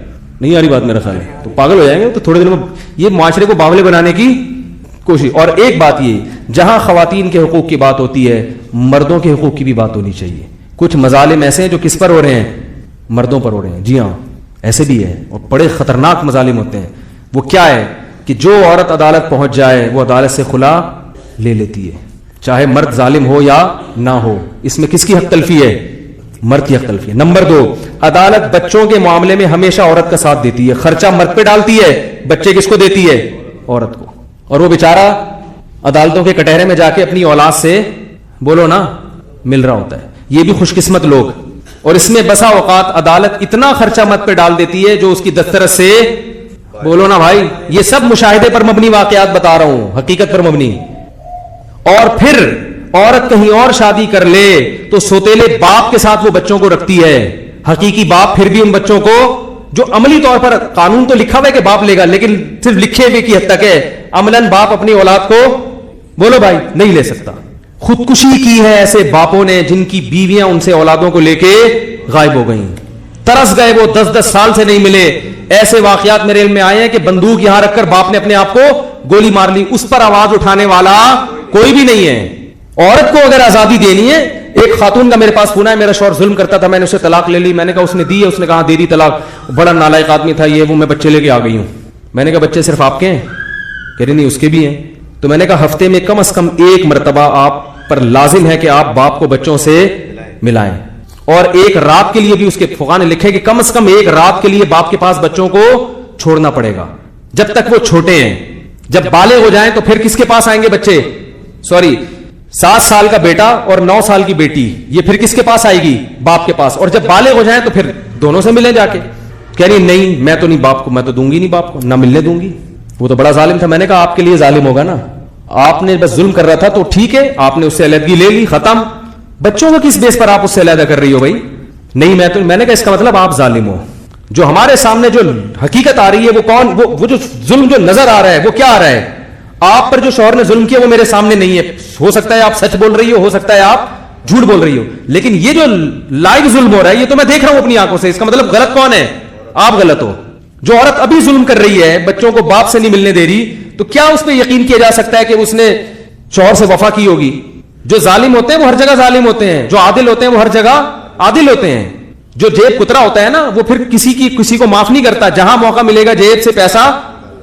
نہیں آ رہی بات میرا خیال ہے, تو پاگل ہو جائیں گے. تو تھوڑے دنوں میں یہ معاشرے کو باولے بنانے کی کوشش. اور ایک بات یہ, جہاں خواتین کے حقوق کی بات ہوتی ہے, مردوں کے حقوق کی بھی بات ہونی چاہیے. کچھ مظالم ایسے ہیں جو کس پر ہو رہے ہیں؟ مردوں پر ہو رہے ہیں. جی ہاں, ایسے بھی ہے, اور بڑے خطرناک مظالم ہوتے ہیں. وہ کیا ہے کہ جو عورت عدالت پہنچ جائے وہ عدالت سے خلا لے لیتی ہے, چاہے مرد ظالم ہو یا نہ ہو. اس میں کس کی حق تلفی ہے؟ مرد کی حق تلفی ہے. نمبر 2, عدالت بچوں کے معاملے میں ہمیشہ عورت کا ساتھ دیتی ہے. خرچہ مرد پہ ڈالتی ہے, بچے کس کو دیتی ہے؟ عورت کو. اور وہ بیچارہ عدالتوں کے کٹہرے میں جا کے اپنی اولاد سے بولو نا مل رہا ہوتا ہے. یہ بھی خوش قسمت لوگ. اور اس میں بسا اوقات عدالت اتنا خرچہ مرد پہ ڈال دیتی ہے جو اس کی دسترس سے بولو نا بھائی. یہ سب مشاہدے پر مبنی واقعات بتا رہا ہوں, حقیقت پر مبنی. اور پھر عورت کہیں اور شادی کر لے تو سوتیلے باپ کے ساتھ وہ بچوں کو رکھتی ہے. حقیقی باپ پھر بھی ان بچوں کو, جو عملی طور پر قانون تو لکھا ہوا ہے کہ باپ لے گا, لیکن صرف لکھے ہوئے کی حد تک ہے. عملاً باپ اپنی اولاد کو بولو بھائی نہیں لے سکتا. خودکشی کی ہے ایسے باپوں نے جن کی بیویاں ان سے اولادوں کو لے کے غائب ہو گئیں, ترس گئے, وہ 10-10 سال سے نہیں ملے. ایسے واقعات میرے علم میں آئے ہیں کہ بندوق یہاں رکھ کر باپ نے اپنے آپ کو گولی مار لی, اس پر آواز اٹھانے والا کوئی بھی نہیں ہے. عورت کو اگر آزادی دینی ہے, ایک خاتون کا میرے پاس فون ہے, میرا شوہر ظلم کرتا تھا, میں نے اسے طلاق لے لی. میں نے کہا اس نے دی ہے؟ اس نے کہا دے دی طلاق. بڑا نالائق آدمی تھا یہ, وہ میں بچے لے کے آ گئی ہوں. میں نے کہا بچے صرف آپ کے ہیں؟ کہہ رہی نہیں اس کے بھی ہیں. تو میں نے کہا ہفتے میں کم از کم ایک مرتبہ آپ پر لازم ہے کہ آپ باپ کو بچوں سے ملائیں, اور ایک رات کے لیے بھی اس کے فقہاء نے لکھے کہ کم از کم ایک رات کے لیے باپ کے پاس بچوں کو چھوڑنا پڑے گا جب تک وہ چھوٹے ہیں. جب بالغ ہو جائیں تو پھر کس کے پاس آئیں گے بچے؟ 7 سال کا بیٹا اور 9 سال کی بیٹی, یہ پھر کس کے پاس آئے گی؟ باپ کے پاس. اور جب بالغ ہو جائیں تو پھر دونوں سے ملیں جا کے. کہہ رہی نہیں میں تو نہیں باپ کو, میں تو دوں گی نہیں باپ کو, نہ ملنے دوں گی, وہ تو بڑا ظالم تھا. میں نے کہا آپ کے لیے ظالم ہوگا نا, آپ نے بس ظلم کر رہا تھا تو ٹھیک ہے, آپ نے اس سے علیحدگی لے لی, ختم. بچوں کو کس بیس پر آپ اس سے علیحدہ کر رہی ہو بھائی؟ نہیں میں نے کہا اس کا مطلب آپ ظالم ہو. جو ہمارے سامنے جو حقیقت آ رہی ہے وہ کون, وہ جو ظلم جو نظر آ رہا ہے وہ کیا آ رہا ہے؟ آپ پر جو شوہر نے ظلم کیا وہ میرے سامنے نہیں ہے. ہو سکتا ہے آپ سچ بول رہی ہو سکتا ہے آپ جھوٹ بول رہی ہو, لیکن یہ جو لائیو ظلم ہو رہا ہے یہ تو میں دیکھ رہا ہوں اپنی آنکھوں سے. اس کا مطلب غلط کون ہے؟ آپ غلط ہو. جو عورت ابھی ظلم کر رہی ہے, بچوں کو باپ سے نہیں ملنے دے رہی, تو کیا اس پہ یقین کیا جا سکتا ہے کہ اس نے شوہر سے وفا کی ہوگی؟ جو ظالم ہوتے ہیں وہ ہر جگہ ظالم ہوتے ہیں, جو عادل ہوتے ہیں وہ ہر جگہ عادل ہوتے ہیں. جو جیب کترا ہوتا ہے نا وہ پھر کسی کو معاف نہیں کرتا. جہاں موقع ملے گا جیب سے پیسہ,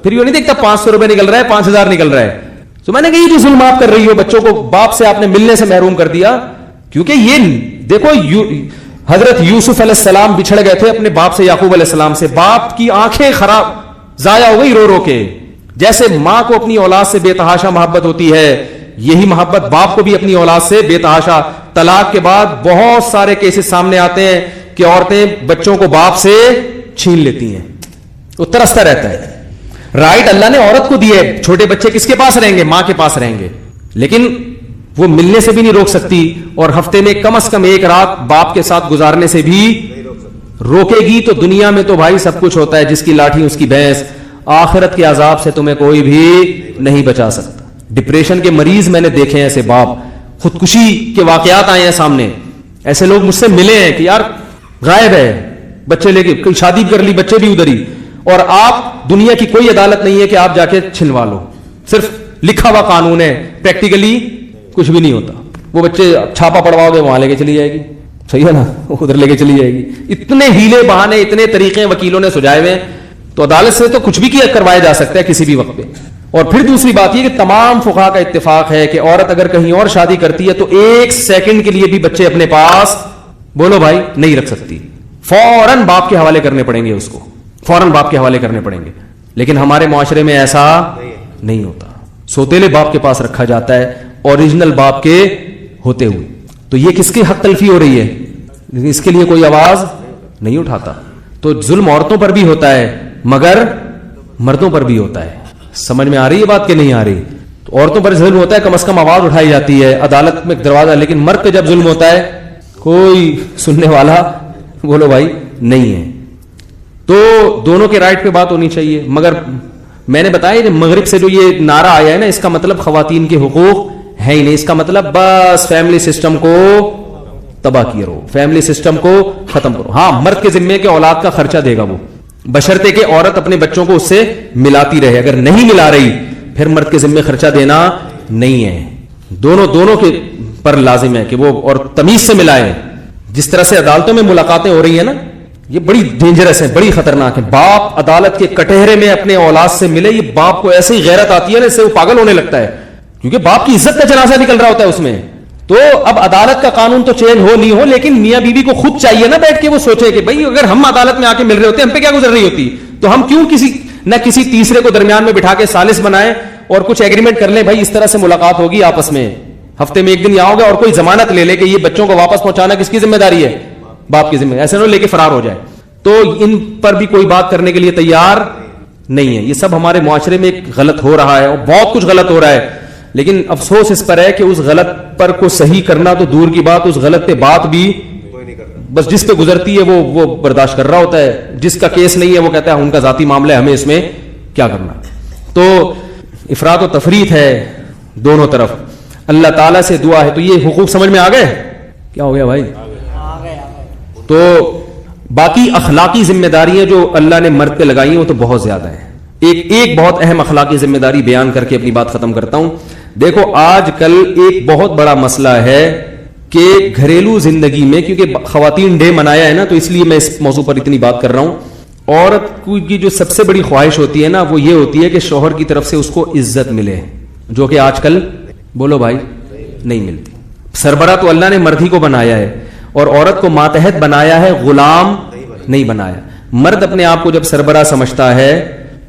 پھر یہ نہیں دیکھتا 500 روپے نکل رہا ہے 5000 نکل رہا ہے. تو میں نے کہا یہ جو ظلم آپ کر رہی ہو, بچوں کو باپ سے آپ نے ملنے سے محروم کر دیا. کیونکہ یہ دیکھو حضرت یوسف علیہ السلام بچھڑ گئے تھے اپنے باپ سے, یعقوب علیہ السلام سے. باپ کی آنکھیں خراب ضائع ہو گئی رو رو کے. جیسے ماں کو اپنی اولاد سے بے تحاشا محبت ہوتی ہے, یہی محبت باپ کو بھی اپنی اولاد سے بے تحاشا. طلاق کے بعد بہت سارے کیسز سامنے آتے ہیں کہ عورتیں بچوں کو باپ سے چھین لیتی ہیں, وہ ترستا رہتا ہے. رائٹ اللہ نے عورت کو دی ہے, چھوٹے بچے کس کے پاس رہیں گے؟ ماں کے پاس رہیں گے. لیکن وہ ملنے سے بھی نہیں روک سکتی, اور ہفتے میں کم از کم ایک رات باپ کے ساتھ گزارنے سے بھی روکے گی. تو دنیا میں تو بھائی سب کچھ ہوتا ہے, جس کی لاٹھی اس کی بھینس. آخرت کے عذاب سے تمہیں کوئی بھی نہیں بچا سکتا. ڈپریشن کے مریض میں نے دیکھے ہیں ایسے باپ, خودکشی کے واقعات آئے ہیں سامنے. ایسے لوگ مجھ سے ملے ہیں کہ یار غائب ہے, بچے لے کے شادی کر لی, بچے بھی ادھر ہی, اور آپ دنیا کی کوئی عدالت نہیں ہے کہ آپ جا کے چھلوا لو, صرف لکھا ہوا قانون ہے, پریکٹیکلی کچھ بھی نہیں ہوتا. وہ بچے چھاپا پڑواؤ گے وہاں لے کے چلی جائے گی, صحیح ہے نا, ادھر لے کے چلی جائے گی. اتنے ہیلے بہانے, اتنے طریقے وکیلوں نے سجائے ہوئے, تو عدالت سے تو کچھ بھی کیا کروایا جا سکتا ہے کسی بھی وقت پہ. اور پھر دوسری بات یہ کہ تمام فقہا کا اتفاق ہے کہ عورت اگر کہیں اور شادی کرتی ہے تو ایک سیکنڈ کے لیے بھی بچے اپنے پاس, بولو بھائی, نہیں رکھ سکتی. فوراً باپ کے حوالے کرنے پڑیں گے, اس کو فوراً باپ کے حوالے کرنے پڑیں گے. لیکن ہمارے معاشرے میں ایسا نہیں ہوتا. سوتیلے باپ کے پاس رکھا جاتا ہے اوریجنل باپ کے ہوتے ہوئے. تو یہ کس کی حق تلفی ہو رہی ہے, اس کے لیے کوئی آواز نہیں اٹھاتا. تو ظلم عورتوں پر بھی ہوتا ہے مگر مردوں پر بھی ہوتا ہے. سمجھ میں آ رہی ہے بات کہ نہیں آ رہی؟ تو عورتوں پر ظلم ہوتا ہے, کم از کم آواز اٹھائی جاتی ہے, عدالت میں دروازہ. لیکن مرد پہ جب ظلم ہوتا ہے کوئی سننے والا, بولو بھائی, نہیں ہے. تو دونوں کے رائٹ پہ بات ہونی چاہیے. مگر میں نے بتایا کہ مغرب سے جو یہ نعرہ آیا ہے نا, اس کا مطلب خواتین کے حقوق ہے ہی نہیں. اس کا مطلب بس فیملی سسٹم کو تباہ کیے رہو, فیملی سسٹم کو ختم کرو. ہاں, مرد کے ذمے کے اولاد کا خرچہ دے گا وہ, بشرطے کہ عورت اپنے بچوں کو اس سے ملاتی رہے. اگر نہیں ملا رہی پھر مرد کے ذمے خرچہ دینا نہیں ہے. دونوں کے پر لازم ہے کہ وہ اور تمیز سے ملائیں. جس طرح سے عدالتوں میں ملاقاتیں ہو رہی ہیں نا, یہ بڑی ڈینجرس ہیں, بڑی خطرناک ہیں. باپ عدالت کے کٹہرے میں اپنے اولاد سے ملے, یہ باپ کو ایسی غیرت آتی ہے نا, اس سے وہ پاگل ہونے لگتا ہے, کیونکہ باپ کی عزت کا جنازہ نکل رہا ہوتا ہے اس میں. تو اب عدالت کا قانون تو چینج ہو نہیں ہو, لیکن میاں بیوی کو خود چاہیے نا بیٹھ کے وہ سوچے کہ بھائی اگر ہم عدالت میں آ کے مل رہے ہوتے ہم پہ کیا گزر رہی ہوتی, تو ہم کیوں کسی تیسرے کو درمیان میں بٹھا کے ثالث بنائیں اور کچھ ایگریمنٹ کر لیں, بھائی اس طرح سے ملاقات ہوگی آپس میں, ہفتے میں ایک دن آؤ گے, اور کوئی ضمانت لے لے کہ یہ بچوں کو واپس پہنچانا کس کی ذمہ داری ہے, باپ کی ذمہ. ایسے نہ لے کے فرار ہو جائے. تو ان پر بھی کوئی بات کرنے کے لیے تیار نہیں ہے. یہ سب ہمارے معاشرے میں ایک غلط ہو رہا ہے, اور بہت کچھ غلط ہو رہا ہے. لیکن افسوس اس پر ہے کہ اس غلط پر کو صحیح کرنا تو دور کی بات, اس غلط پہ بات بھی بس جس پہ گزرتی ہے وہ برداشت کر رہا ہوتا ہے. جس کا کیس نہیں ہے وہ کہتا ہے ان کا ذاتی معاملہ ہے, ہمیں اس میں کیا کرنا. تو افراط و تفریط ہے دونوں طرف. اللہ تعالیٰ سے دعا ہے. تو یہ حقوق سمجھ میں آ گئے, کیا ہو گیا بھائی؟ تو باقی اخلاقی ذمہ داریاں جو اللہ نے مرد پہ لگائی ہیں وہ تو بہت زیادہ ہیں. ایک بہت اہم اخلاقی ذمہ داری بیان کر کے اپنی بات ختم کرتا ہوں. دیکھو آج کل ایک بہت بڑا مسئلہ ہے کہ گھریلو زندگی میں, کیونکہ خواتین ڈے منایا ہے نا, تو اس لیے میں اس موضوع پر اتنی بات کر رہا ہوں. عورت کی جو سب سے بڑی خواہش ہوتی ہے نا, وہ یہ ہوتی ہے کہ شوہر کی طرف سے اس کو عزت ملے, جو کہ آج کل, بولو بھائی, نہیں ملتی. سربراہ تو اللہ نے مرد ہی کو بنایا ہے, اور عورت کو ماتحت بنایا ہے, غلام نہیں بنایا. مرد اپنے آپ کو جب سربراہ سمجھتا ہے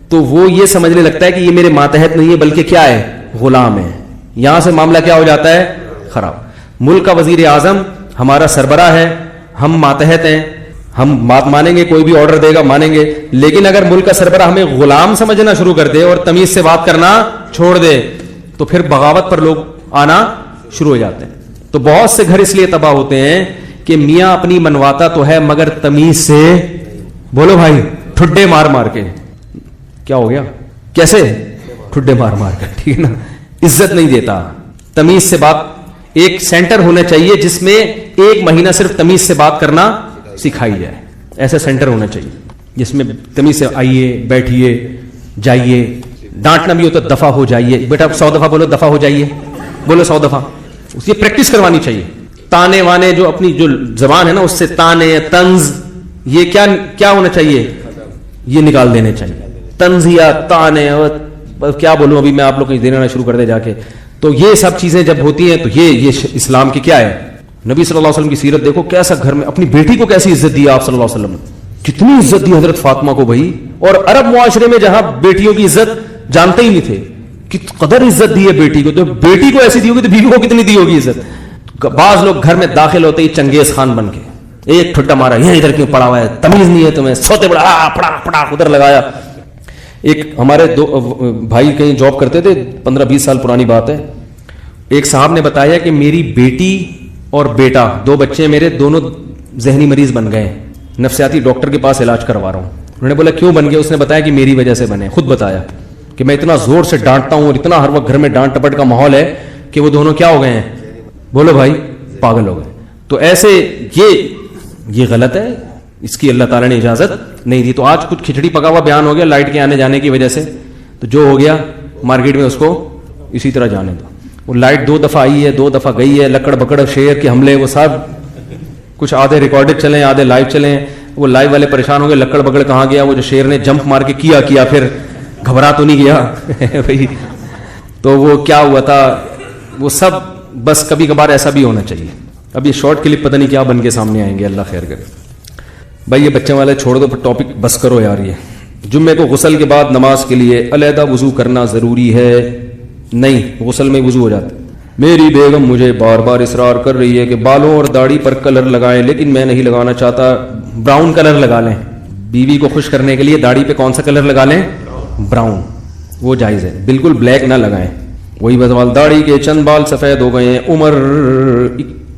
تو وہ یہ سمجھنے لگتا ہے کہ یہ میرے ماتحت نہیں ہے بلکہ کیا ہے, غلام ہے. یہاں سے معاملہ کیا ہو جاتا ہے, خراب. ملک کا وزیر اعظم ہمارا سربراہ ہے, ہم ماتحت ہیں, ہم بات مانیں گے, کوئی بھی آرڈر دے گا مانیں گے. لیکن اگر ملک کا سربراہ ہمیں غلام سمجھنا شروع کر دے اور تمیز سے بات کرنا چھوڑ دے تو پھر بغاوت پر لوگ آنا شروع ہو جاتے ہیں. تو بہت سے گھر اس لیے تباہ ہوتے ہیں کہ میاں اپنی منواتا تو ہے مگر تمیز سے, بولو بھائی, ٹھڈے مار مار کے. کیا ہو گیا, کیسے ٹھڈے مار مار کے, ٹھیک ہے نا, عزت نہیں دیتا. تمیز سے بات, ایک سینٹر ہونا چاہیے جس میں ایک مہینہ صرف تمیز سے بات کرنا سکھائی جائے. ایسا سینٹر ہونا چاہیے جس میں تمیز سے آئیے, بیٹھیے, جائیے. ڈانٹنا بھی ہو تو دفعہ ہو جائیے, بیٹا 100 دفعہ بولو, دفعہ ہو جائیے, بولو 100 دفعہ. یہ پریکٹس کروانی چاہیے. تانے وانے جو اپنی جو زبان ہے نا اس سے تانے, طنز, یہ کیا ہونا چاہیے, یہ نکال دینے چاہیے. طنزیہ, تانے, کیا بولوں ابھی میں, آپ لوگ کہیں دینا شروع کر دے جا کے. تو یہ سب چیزیں جب ہوتی ہیں تو یہ اسلام کی کیا ہے. نبی صلی اللہ علیہ وسلم کی سیرت دیکھو, کیسا گھر میں اپنی بیٹی کو کیسی عزت دی آپ صلی اللہ علیہ وسلم نے, کتنی عزت دی حضرت فاطمہ کو بھائی. اور عرب معاشرے میں جہاں بیٹیوں کی عزت جانتے ہی نہیں تھے, کت قدر عزت دی ہے بیٹی کو. تو بیٹی کو ایسی دی ہوگی تو بیوی کو کتنی دی ہوگی عزت. بعض لوگ گھر میں داخل ہوتے ہی چنگیز خان بن کے, ایک ٹھٹا مارا, یہ ادھر کیوں پڑا ہوا ہے, تمیز نہیں ہے تمہیں, سوتے بڑا پڑا پڑا ادھر لگایا. ایک ہمارے دو بھائی کہیں جاب کرتے تھے, 15-20 سال پرانی بات ہے. ایک صاحب نے بتایا کہ میری بیٹی اور بیٹا 2 بچے میرے دونوں ذہنی مریض بن گئے, نفسیاتی ڈاکٹر کے پاس علاج کروا رہا ہوں. انہوں نے بولا کیوں بن گیا؟ اس نے بتایا کہ میری وجہ سے بنے. خود بتایا کہ میں اتنا زور سے ڈانٹتا ہوں اور اتنا ہر وقت گھر میں ڈانٹ ٹپٹ کا ماحول ہے کہ وہ دونوں کیا ہو گئے ہیں؟ بولو بھائی, پاگل ہو گئے. تو ایسے یہ غلط ہے, اس کی اللہ تعالیٰ نے اجازت نہیں دی. تو آج کچھ کھچڑی پکا ہوا بیان ہو گیا لائٹ کے آنے جانے کی وجہ سے, تو جو ہو گیا مارکیٹ میں اس کو اسی طرح جانے دو. وہ لائٹ 2 دفعہ آئی ہے, 2 دفعہ گئی ہے, لکڑ بکڑ شیر کے حملے وہ سب کچھ آدھے ریکارڈڈ چلیں آدھے لائیو چلیں. وہ لائیو والے پریشان ہو گئے, لکڑ بکڑ کہاں گیا, وہ جو شیر نے جمپ مار کے کیا پھر گھبرا تو نہیں گیا بھائی. تو وہ کیا ہوا تھا, وہ سب بس کبھی کبھار ایسا بھی ہونا چاہیے. اب یہ شارٹ کلپ پتہ نہیں کیا بن کے سامنے آئیں گے, اللہ خیر کرے. بھائی یہ بچے والے چھوڑ دو, ٹاپک بس کرو یار. یہ جمعے کو غسل کے بعد نماز کے لیے علیحدہ وضو کرنا ضروری ہے؟ نہیں, غسل میں وضو ہو جاتا ہے. میری بیگم مجھے بار بار اصرار کر رہی ہے کہ بالوں اور داڑھی پر کلر لگائیں, لیکن میں نہیں لگانا چاہتا. براؤن کلر لگا لیں, بیوی کو خوش کرنے کے لیے داڑھی پہ کون سا کلر لگا لیں؟ براؤن, وہ جائز ہے. بالکل بلیک نہ لگائیں. وہی بسوال, داڑھی کے چند بال سفید ہو گئے ہیں, عمر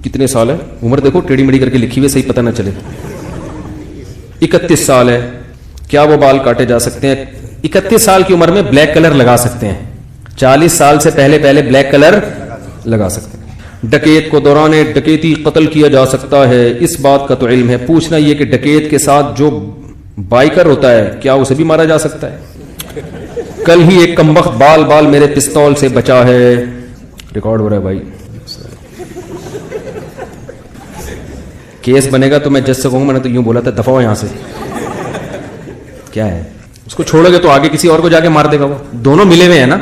کتنے سال ہے؟ عمر دیکھو ٹیڑھی مڑی کر کے لکھی ہوئی, صحیح پتہ نہ چلے. 31 سال ہے, کیا وہ بال کاٹے جا سکتے ہیں؟ 31 سال کی عمر میں بلیک کلر لگا سکتے ہیں, 40 سال سے پہلے بلیک کلر لگا سکتے ہیں. ڈکیت کو دوران ڈکیتی قتل کیا جا سکتا ہے, اس بات کا تو علم ہے. پوچھنا یہ کہ ڈکیت کے ساتھ جو بائیکر ہوتا ہے کیا اسے بھی مارا جا سکتا ہے؟ کل ہی ایک کمبخت بال میرے پستول سے بچا ہے. ریکارڈ ہو رہا ہے بھائی. کیس بنے گا تو میں جج سے کہوں, میں نے تو یوں بولا تھا دفعہ یہاں سے. کیا ہے, اس کو چھوڑو گے تو آگے کسی اور کو جا کے مار دے گا. وہ دونوں ملے ہوئے ہیں نا,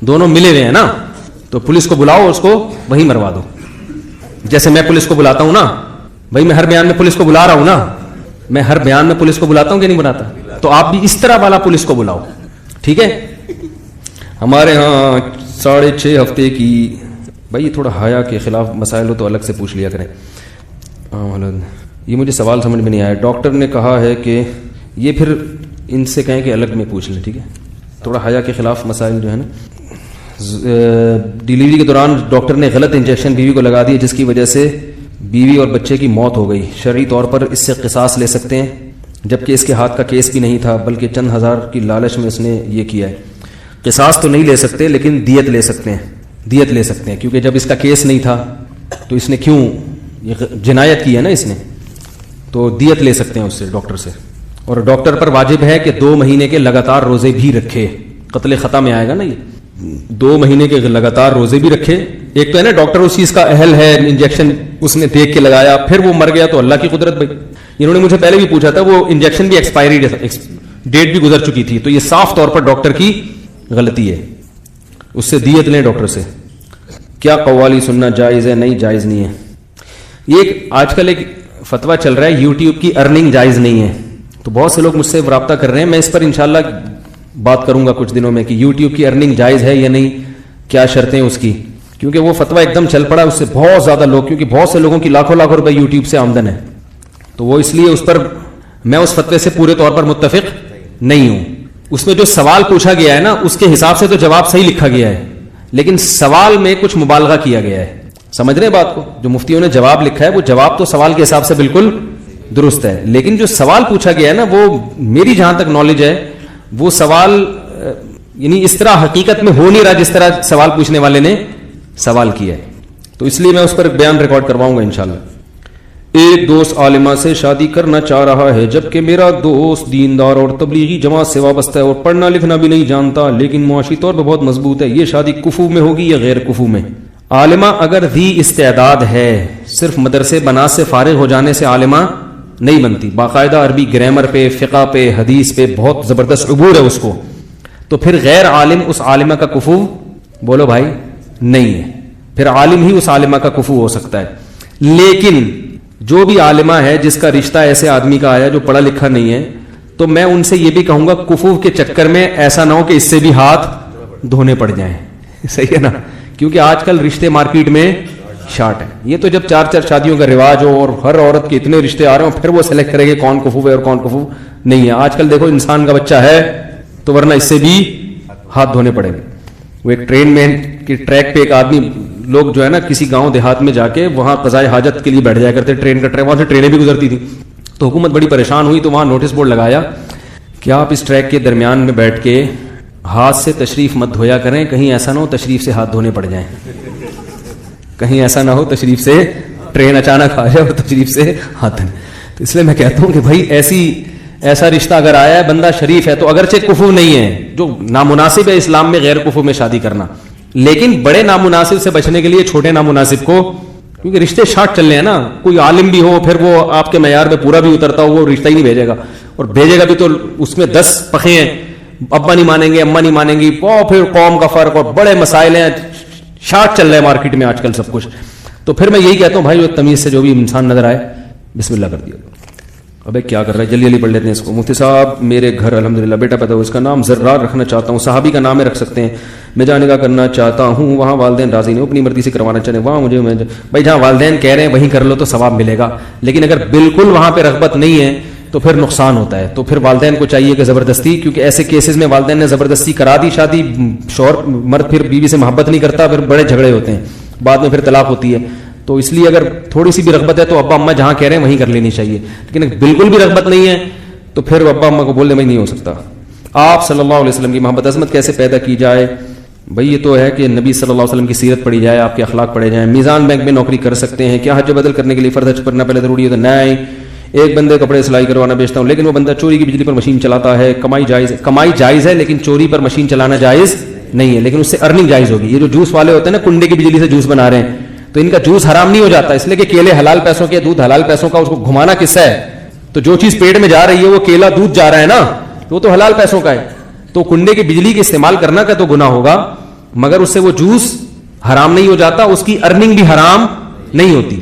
دونوں ملے ہوئے ہیں نا, تو پولیس کو بلاؤ, اس کو وہیں مروا دو. جیسے میں پولیس کو بلاتا ہوں نا بھائی, میں ہر بیان میں پولیس کو بلا رہا ہوں نا, میں ہر بیان میں پولیس کو بلاتا ہوں کہ نہیں بلاتا؟ تو آپ بھی اس طرح والا پولیس کو بلاؤ, ٹھیک ہے. ہمارے ہاں 6.5 ہفتے کی, بھائی تھوڑا حیا کے خلاف مسائل ہو تو الگ سے پوچھ لیا کریں. یہ مجھے سوال سمجھ میں نہیں آیا. ڈاکٹر نے کہا ہے کہ یہ پھر ان سے کہیں کہ الگ میں پوچھ لیں, ٹھیک ہے. تھوڑا حیا کے خلاف مسائل جو ہے نا, ڈیلیوری کے دوران ڈاکٹر نے غلط انجیکشن بیوی کو لگا دی جس کی وجہ سے بیوی اور بچے کی موت ہو گئی. شرعی طور پر اس سے قصاص لے سکتے ہیں, جبکہ اس کے ہاتھ کا کیس بھی نہیں تھا بلکہ چند ہزار کی لالچ میں اس نے یہ کیا ہے. قصاص تو نہیں لے سکتے لیکن دیت لے سکتے ہیں, دیت لے سکتے ہیں, کیونکہ جب اس کا کیس نہیں تھا تو اس نے کیوں یہ جنایت کی ہے نا اس نے, تو دیت لے سکتے ہیں اس سے, ڈاکٹر سے. اور ڈاکٹر پر واجب ہے کہ 2 مہینے کے لگاتار روزے بھی رکھے. قتل خطا میں آئے گا نا, یہ 2 مہینے کے لگاتار روزے بھی رکھے. ایک تو ہے نا ڈاکٹر اس چیز کا اہل ہے, انجیکشن اس نے دیکھ کے لگایا, پھر وہ مر گیا تو اللہ کی قدرت. بھائی انہوں نے مجھے پہلے بھی پوچھا تھا, وہ انجیکشن بھی ایکسپائری ڈیٹ بھی گزر چکی تھی, تو یہ صاف طور پر ڈاکٹر کی غلطی ہے, اس سے دیت لیں ڈاکٹر سے. کیا قوالی سننا جائز ہے؟ نہیں, جائز نہیں ہے. یہ آج کل ایک فتویٰ چل رہا ہے یوٹیوب کی ارننگ جائز نہیں ہے, تو بہت سے لوگ مجھ سے رابطہ کر رہے ہیں. میں اس پر انشاءاللہ بات کروں گا کچھ دنوں میں کہ یوٹیوب کی ارننگ جائز ہے یا نہیں, کیا شرطیں اس کی, کیونکہ وہ فتویٰ ایک دم چل پڑا, اس سے بہت زیادہ لوگ, کیونکہ بہت سے لوگوں کی لاکھوں روپے یوٹیوب سے آمدن ہے, تو وہ اس لیے اس پر میں اس فتوے سے پورے طور پر متفق نہیں ہوں. اس میں جو سوال پوچھا گیا ہے نا اس کے حساب سے تو جواب صحیح لکھا گیا ہے, لیکن سوال میں کچھ مبالغہ کیا گیا ہے. سمجھ رہے ہیں بات کو؟ جو مفتیوں نے جواب لکھا ہے وہ جواب تو سوال کے حساب سے بالکل درست ہے, لیکن جو سوال پوچھا گیا ہے نا وہ میری جہاں تک نالج ہے وہ سوال یعنی اس طرح حقیقت میں ہو نہیں رہا جس طرح سوال پوچھنے والے نے سوال کیا ہے. تو اس لیے میں اس پر بیان ریکارڈ کرواؤں گا انشاءاللہ. ایک دوست عالمہ سے شادی کرنا چاہ رہا ہے جبکہ میرا دوست دیندار اور تبلیغی جماعت سے وابستہ ہے اور پڑھنا لکھنا بھی نہیں جانتا لیکن معاشی طور پر بہت مضبوط ہے. یہ شادی کفو میں ہوگی یا غیر کفو میں؟ عالمہ اگر ذی استعداد ہے, صرف مدرسے بنا سے فارغ ہو جانے سے عالمہ نہیں بنتی, باقاعدہ عربی گرامر پہ, فقہ پہ, حدیث پہ بہت زبردست عبور ہے اس کو, تو پھر غیر عالم اس عالمہ کا کفو بولو بھائی نہیں ہے, پھر عالم ہی اس عالمہ کا کفو ہو سکتا ہے. لیکن جو بھی عالمہ ہے جس کا رشتہ ایسے آدمی کا آیا جو پڑھا لکھا نہیں ہے, تو میں ان سے یہ بھی کہوں گا کفو کے چکر میں ایسا نہ ہو کہ اس سے بھی ہاتھ دھونے پڑ جائیں. صحیح ہے نا, کیونکہ آج کل رشتے مارکیٹ میں شارٹ ہے. یہ تو جب 4 شادیوں کا رواج ہو اور ہر عورت کے اتنے رشتے آ رہے ہوں پھر وہ سلیکٹ کرے گے کون کفو ہے اور کون کفو نہیں ہے. آج کل دیکھو انسان کا بچہ ہے تو ورنہ اس سے بھی ہاتھ دھونے پڑیں گے. وہ ایک ٹرین میں کے ٹریک پہ ایک آدمی, لوگ جو ہے نا کسی گاؤں دیہات میں جا کے وہاں قضائے حاجت کے لیے بیٹھ جایا کرتے, ٹرین کا ٹریک, وہاں سے ٹرینیں بھی گزرتی تھی. تو حکومت بڑی پریشان ہوئی تو وہاں نوٹس بورڈ لگایا کہ آپ اس ٹریک کے درمیان میں بیٹھ کے ہاتھ سے تشریف مت دھویا کریں, کہیں ایسا نہ ہو تشریف سے ہاتھ دھونے پڑ جائیں, کہیں ایسا نہ ہو تشریف سے ٹرین اچانک آ جائے اور تشریف سے ہاتھ دھونے. تو اس لیے میں کہتا ہوں کہ بھائی ایسا رشتہ اگر آیا ہے, بندہ شریف ہے, تو اگرچہ کفو نہیں ہے, جو نامناسب ہے اسلام میں غیر کفو میں شادی کرنا, لیکن بڑے نامناسب سے بچنے کے لیے چھوٹے نامناسب کو, کیونکہ رشتے شارٹ چل رہے ہیں نا, کوئی عالم بھی ہو پھر وہ آپ کے معیار میں پورا بھی اترتا ہو وہ رشتہ ہی نہیں بھیجے گا, اور بھیجے گا بھی تو اس میں 10 پخے ہیں, ابا نہیں مانیں گے, اماں نہیں مانیں گی, اور پھر قوم کا فرق اور بڑے مسائل ہیں, شارٹ چل رہے ہیں مارکیٹ میں آج کل سب کچھ. تو پھر میں یہی کہتا ہوں بھائی جو تمیز سے جو بھی انسان نظر آئے بسم اللہ کر دیا. ابے کیا کر رہا ہے, جلدی جلدی پڑھ لیتے ہیں اس کو. مفتی صاحب میرے گھر الحمدللہ بیٹا پیدا ہوا, اس کا نام زرار رکھنا چاہتا ہوں, صحابی کا نام رکھ سکتے ہیں, میں جہاں نکاح کرنا چاہتا ہوں وہاں والدین راضی نہیں, اپنی مرضی سے کروانا چاہتے ہیں, وہاں مجھے بھائی جہاں والدین کہہ رہے ہیں وہیں کر لو تو ثواب ملے گا, لیکن اگر بالکل وہاں پہ رغبت نہیں ہے تو پھر نقصان ہوتا ہے. تو پھر والدین کو چاہیے کہ زبردستی, کیونکہ ایسے کیسز میں والدین نے زبردستی کرا دی شادی, شوہر مرد پھر بیوی سے محبت نہیں کرتا, پھر بڑے جھگڑے ہوتے ہیں, بعد میں پھر طلاق ہوتی ہے. تو اس لیے اگر تھوڑی سی بھی رغبت ہے تو ابا اماں جہاں کہہ رہے ہیں وہیں کر لینی چاہیے, لیکن اگر بالکل بھی رغبت نہیں ہے تو پھر ابا اماں کو بولنے میں نہیں ہو سکتا. آپ صلی اللہ علیہ وسلم کی محبت عظمت کیسے پیدا کی جائے؟ بھائی یہ تو ہے کہ نبی صلی اللہ علیہ وسلم کی سیرت پڑھی جائے, آپ کے اخلاق پڑھے جائیں. میزان بینک میں نوکری کر سکتے ہیں کیا؟ حج بدل کرنے کے لیے فرض حج پڑھنا پہلے ضروری ہے؟ تو نہیں. ایک بندے کپڑے سلائی کروانا بیچتا ہوں, لیکن وہ بندہ چوری کی بجلی پر مشین چلاتا ہے, کمائی جائز ہے لیکن چوری پر مشین چلانا جائز نہیں ہے, لیکن اس سے ارننگ جائز ہوگی. یہ جو جوس والے ہوتے ہیں نا کنڈے کی بجلی سے جوس بنا رہے ہیں, تو ان کا جوس حرام نہیں ہو جاتا, اس لیے کہ کیلے حلال پیسوں کے, دودھ حلال پیسوں کا, اس کو گھمانا قصہ ہے. تو جو چیز پیٹ میں جا رہی ہے وہ کیلا دودھ جا رہا ہے نا, وہ تو حلال پیسوں کا ہے. تو کنڈے کی بجلی کے استعمال کرنا کا تو گناہ ہوگا, مگر اس سے وہ جوس حرام نہیں ہو جاتا, اس کی ارننگ بھی حرام نہیں ہوتی.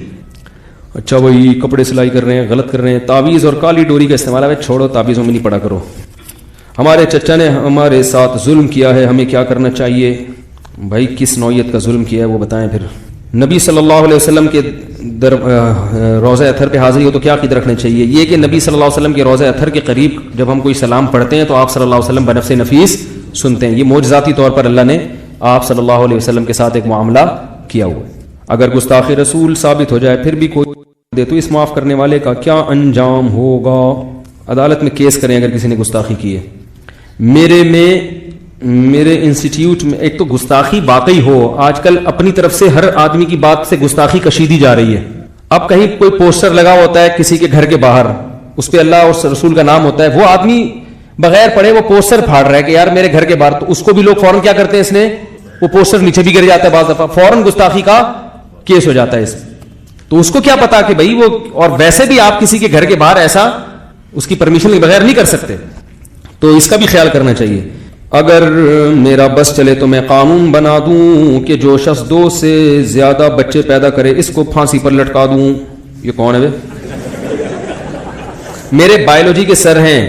اچھا وہی کپڑے سلائی کر رہے ہیں, غلط کر رہے ہیں. تعویذ اور کالی ڈوری کا استعمال ہے, چھوڑو, تعویذوں میں نہیں پڑا کرو. ہمارے چچا نے ہمارے ساتھ ظلم کیا ہے, ہمیں کیا کرنا چاہیے؟ بھائی کس نوعیت کا ظلم کیا ہے وہ بتائیں. پھر نبی صلی اللہ علیہ وسلم کے روضہ اطہر پہ حاضری ہو تو کیا عقیدہ رکھنا چاہیے؟ یہ کہ نبی صلی اللہ علیہ وسلم کے روضہ اطہر کے قریب جب ہم کوئی سلام پڑھتے ہیں تو آپ صلی اللہ علیہ وسلم بنفس نفیس سنتے ہیں. یہ معجزاتی طور پر اللہ نے آپ صلی اللہ علیہ وسلم کے ساتھ ایک معاملہ کیا ہوا ہے. اگر گستاخی رسول ثابت ہو جائے پھر بھی کوئی دے تو اس معاف کرنے والے کا کیا انجام ہوگا؟ عدالت میں کیس کریں اگر کسی نے گستاخی کی ہے. میرے انسٹیٹیوٹ میں ایک تو گستاخی واقعی ہو, آج کل اپنی طرف سے ہر آدمی کی بات سے گستاخی کشیدی جا رہی ہے. اب کہیں کوئی پوسٹر لگا ہوتا ہے کسی کے گھر کے باہر, اس پہ اللہ اور رسول کا نام ہوتا ہے, وہ آدمی بغیر پڑھے وہ پوسٹر پھاڑ رہا ہے کہ یار میرے گھر کے باہر, تو اس کو بھی لوگ فوراً کیا کرتے ہیں, اس نے وہ پوسٹر نیچے بھی گر جاتا ہے, بعض دفعہ فوراً گستاخی کا کیس ہو جاتا ہے اس. تو اس کو کیا پتا کہ بھائی وہ, اور ویسے بھی آپ کسی کے گھر کے باہر ایسا اس کی پرمیشن کے بغیر نہیں کر سکتے, تو اس کا بھی خیال کرنا چاہیے. اگر میرا بس چلے تو میں قانون بنا دوں کہ جو شخص 2 سے زیادہ بچے پیدا کرے اس کو پھانسی پر لٹکا دوں. یہ کون ہے بے؟ میرے بایولوجی کے سر ہیں,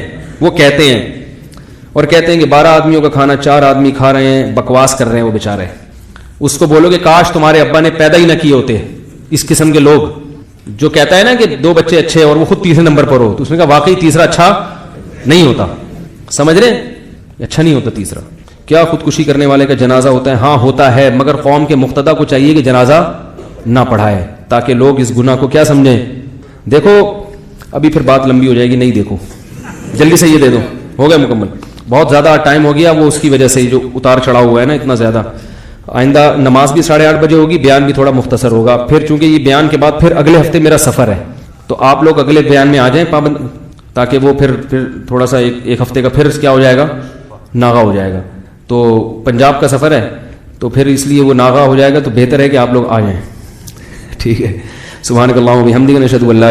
وہ کہتے ہیں کہ 12 آدمیوں کا کھانا 4 آدمی کھا رہے ہیں, بکواس کر رہے ہیں وہ بیچارے. اس کو بولو کہ کاش تمہارے ابا نے پیدا ہی نہ کیے ہوتے. اس قسم کے لوگ جو کہتا ہے نا کہ 2 بچے اچھے اور وہ خود تیسرے نمبر پر ہو, تو اس نے کہا واقعی تیسرا اچھا نہیں ہوتا. سمجھ رہے ہیں, اچھا نہیں ہوتا تیسرا. کیا خودکشی کرنے والے کا جنازہ ہوتا ہے؟ ہاں ہوتا ہے, مگر قوم کے مقتدی کو چاہیے کہ جنازہ نہ پڑھائے تاکہ لوگ اس گناہ کو کیا سمجھیں. دیکھو ابھی پھر بات لمبی ہو جائے گی, نہیں دیکھو جلدی سے یہ دے دو, ہو گیا مکمل. بہت زیادہ ٹائم ہو گیا, وہ اس کی وجہ سے جو اتار چڑھاؤ ہوا ہے نا اتنا زیادہ. آئندہ نماز بھی 8:30 بجے ہوگی, بیان بھی تھوڑا مختصر ہوگا. پھر چونکہ یہ بیان کے بعد پھر اگلے ہفتے میرا سفر ہے, تو آپ لوگ اگلے بیان میں آ جائیں پابند, تاکہ وہ پھر تھوڑا سا ایک ہفتے کا پھر کیا ہو جائے گا, ناغا ہو جائے گا. تو پنجاب کا سفر ہے تو پھر اس لیے وہ ناغا ہو جائے گا, تو بہتر ہے کہ آپ لوگ آ جائیں. ٹھیک ہے. سبحانک اللہم و بحمدک نشہد ان لا